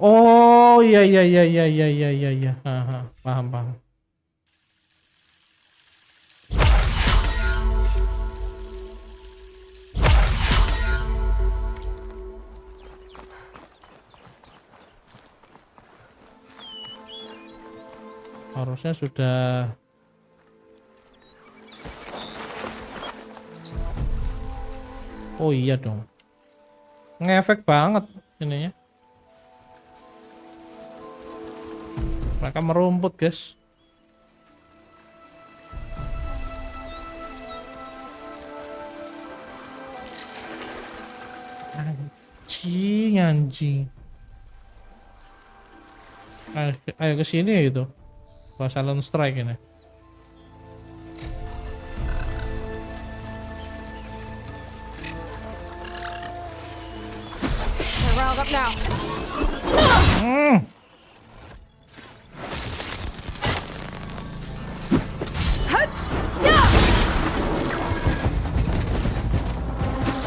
oh iya paham harusnya sudah. Oh iya dong, ngefek banget ininya. Mereka merumput guys. Anjing. Ayo ke sini ya itu. Silent strike ini. Mog up now.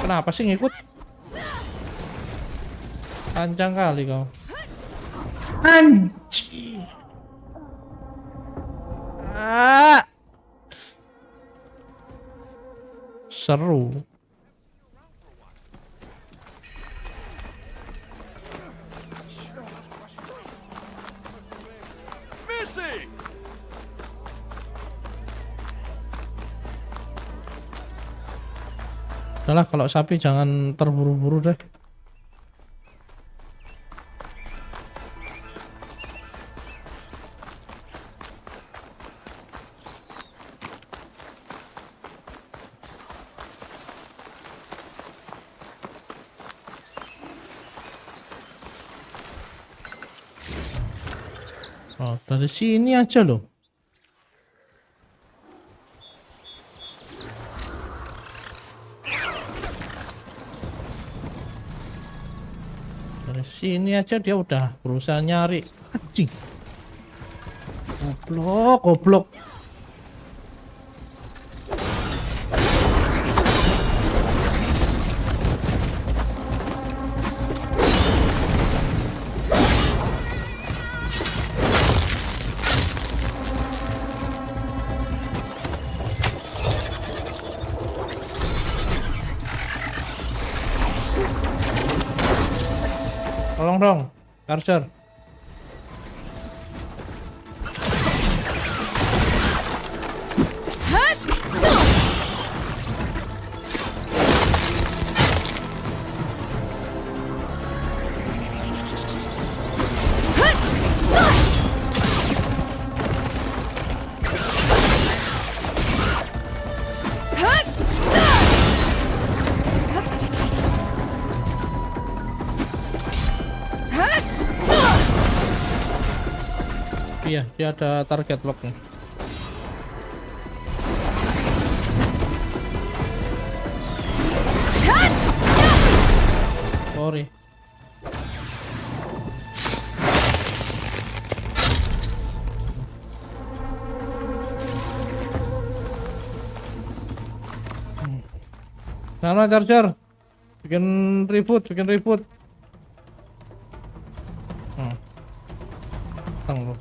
Kenapa sih ngikut? Panjang kali kau. Anjir. Seru. Udahlah, kalau sapi jangan terburu-buru deh. Oh, dari sini aja loh. Dari sini aja dia udah berusaha nyari. Anjing. Goblok, goblok. Tolong dong, charger. Iya, dia ada target locknya. Sorry. Sana charger. Bikin ribut, bikin ribut. Tang lu.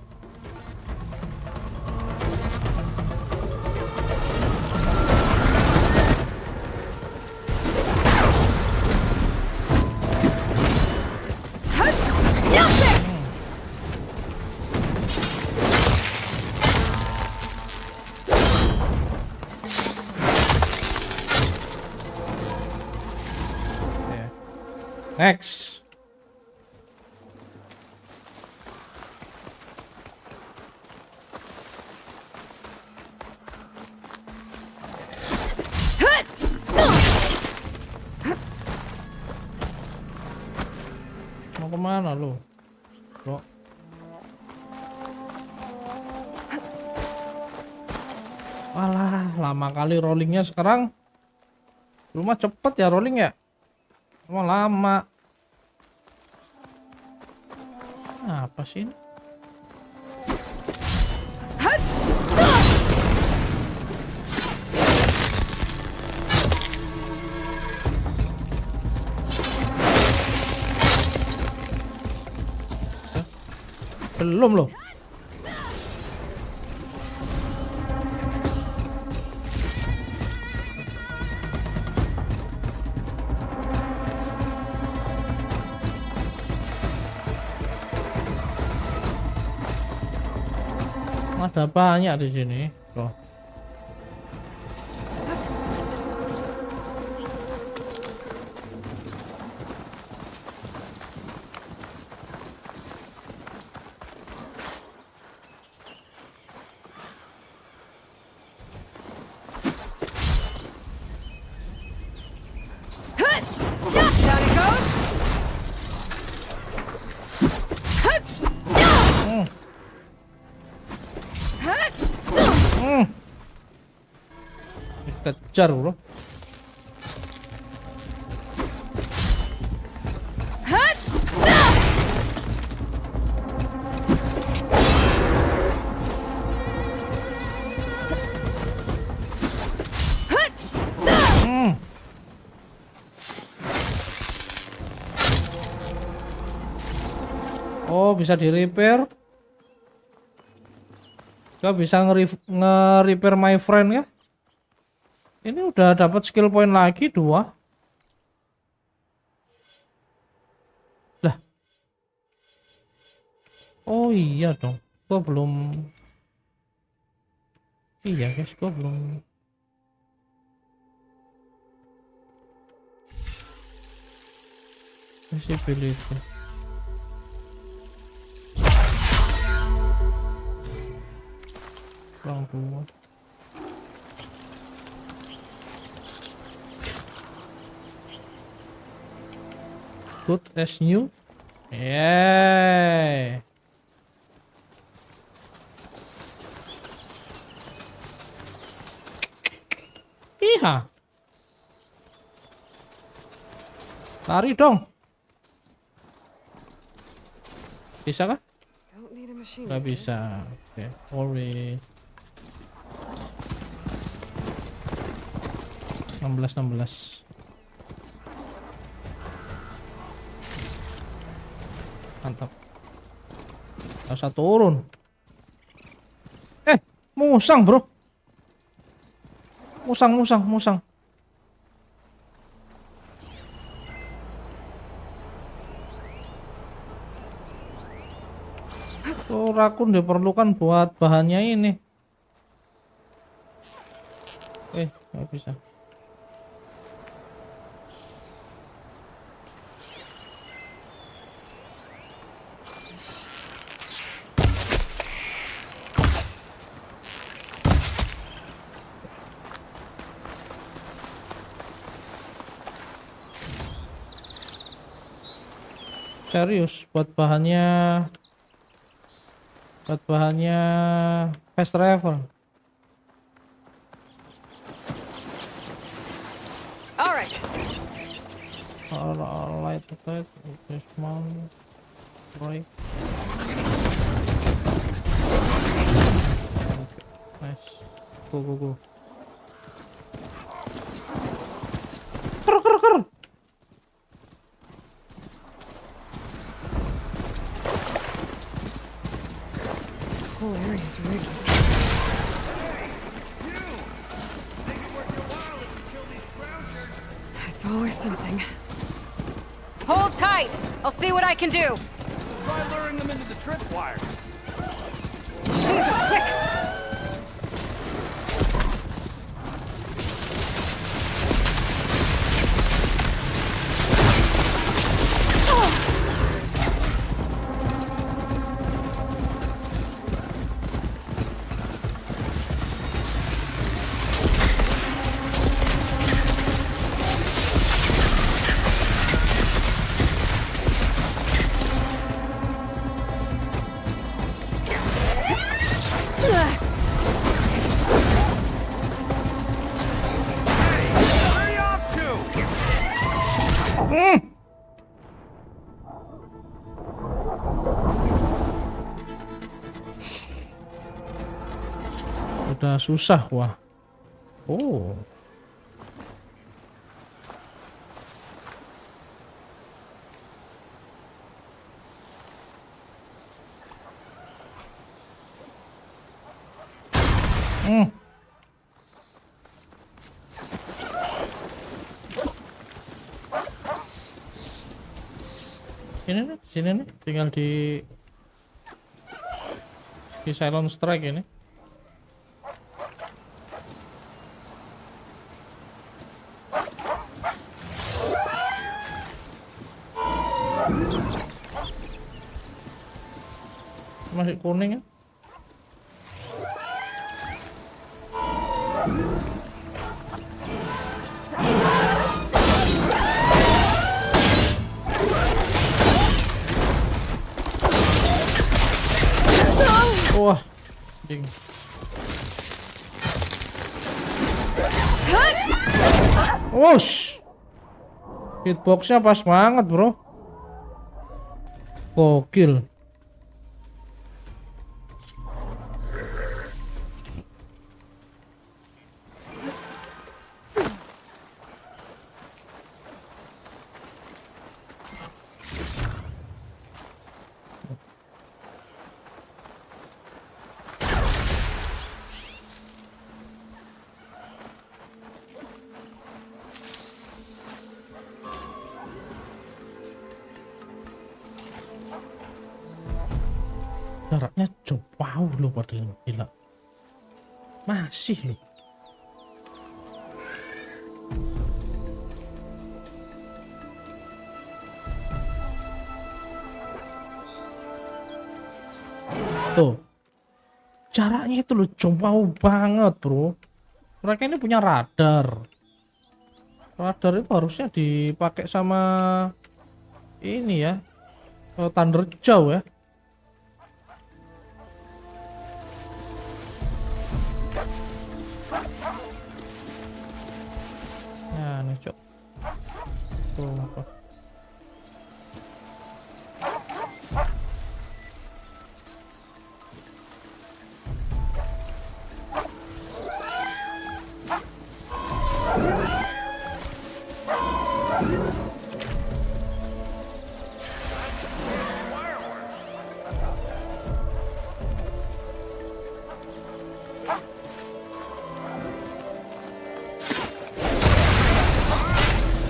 Next. Mau kemana lu? Bro. Walah, lama kali rollingnya sekarang. Rumah cepet ya rolling ya? Oh, lama. Apa sih ini? Belum loh. Ada banyak di sini. Loh. Down it goes. Kejar bro. Oh, bisa di repair. Gak bisa nge-repair my friend ya. Ini udah dapat skill point lagi 2. Lah. Oh iya dong. Gua belum. Iya guys, gua belum. Visibility. Kurang 2. Good as new. Yeay. Iha. Lari dong. Bisa kah? Don't need a machine. Gak bisa. Oke, sorry. 16. Mantap. Gak usah turun. Musang bro. Musang. Oh, rakun diperlukan buat bahannya ini. Nggak bisa. Serius buat bahannya fast travel. Alright. Light attack, small break. Nice. Go. Ker. This whole area is rigged. It's always something. Hold tight. I'll see what I can do. Try luring them into the tripwire. Jesus, quick. Udah susah, wah. Oh. Ini nih, sini nih, tinggal di silent strike ini. Masih kuning ya. Wah, ding. Wush, hitboxnya pas banget bro. Gokil. Jaraknya jauh loh padahal, gila. Masih loh. Tuh. Jaraknya itu loh jauh banget, bro. Mereka ini punya radar. Radar itu harusnya dipakai sama ini ya. Thunder jauh ya. Nah, nih, cok. Tuh, apa?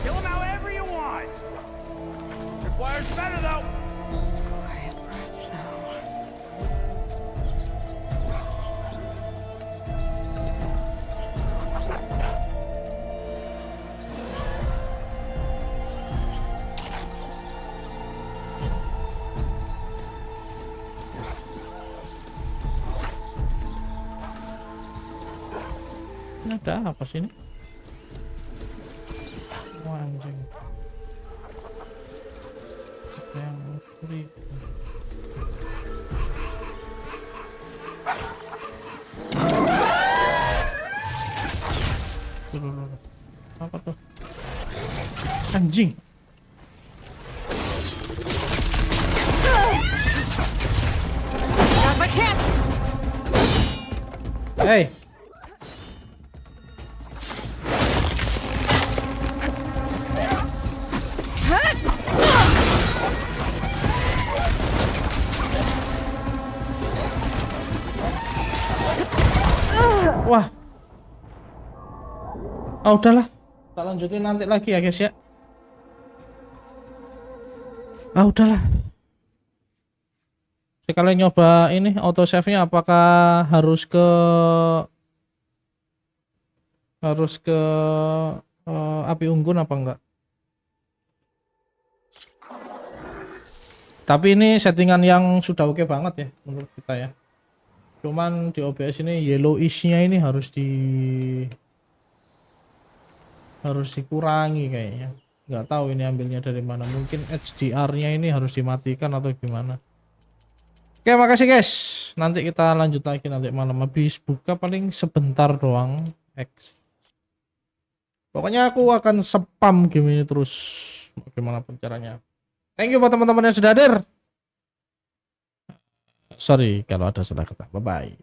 Kill him however you want. Requires better though. Quiet birds now. Ini ada apa sih ini? Wah, anjing. Apa yang mencuri? Tuh. Apa tuh? Anjing. Now's my chance! Hey. Wah. Ah, udahlah. Kita lanjutin nanti lagi ya, guys ya. Ah, udahlah. Sekalian nyoba ini auto save-nya apakah harus ke api unggun apa enggak? Tapi ini settingan yang sudah oke banget ya menurut kita ya. Cuman di OBS ini yellowish-nya ini harus dikurangi kayaknya. Nggak tahu ini ambilnya dari mana. Mungkin HDR-nya ini harus dimatikan atau gimana. Oke, makasih guys. Nanti kita lanjut lagi nanti malam. Habis buka paling sebentar doang. X. Pokoknya aku akan spam game ini terus. Bagaimanapun caranya. Thank you buat teman-teman yang sudah hadir. Sorry kalau ada salah kata. Bye-bye.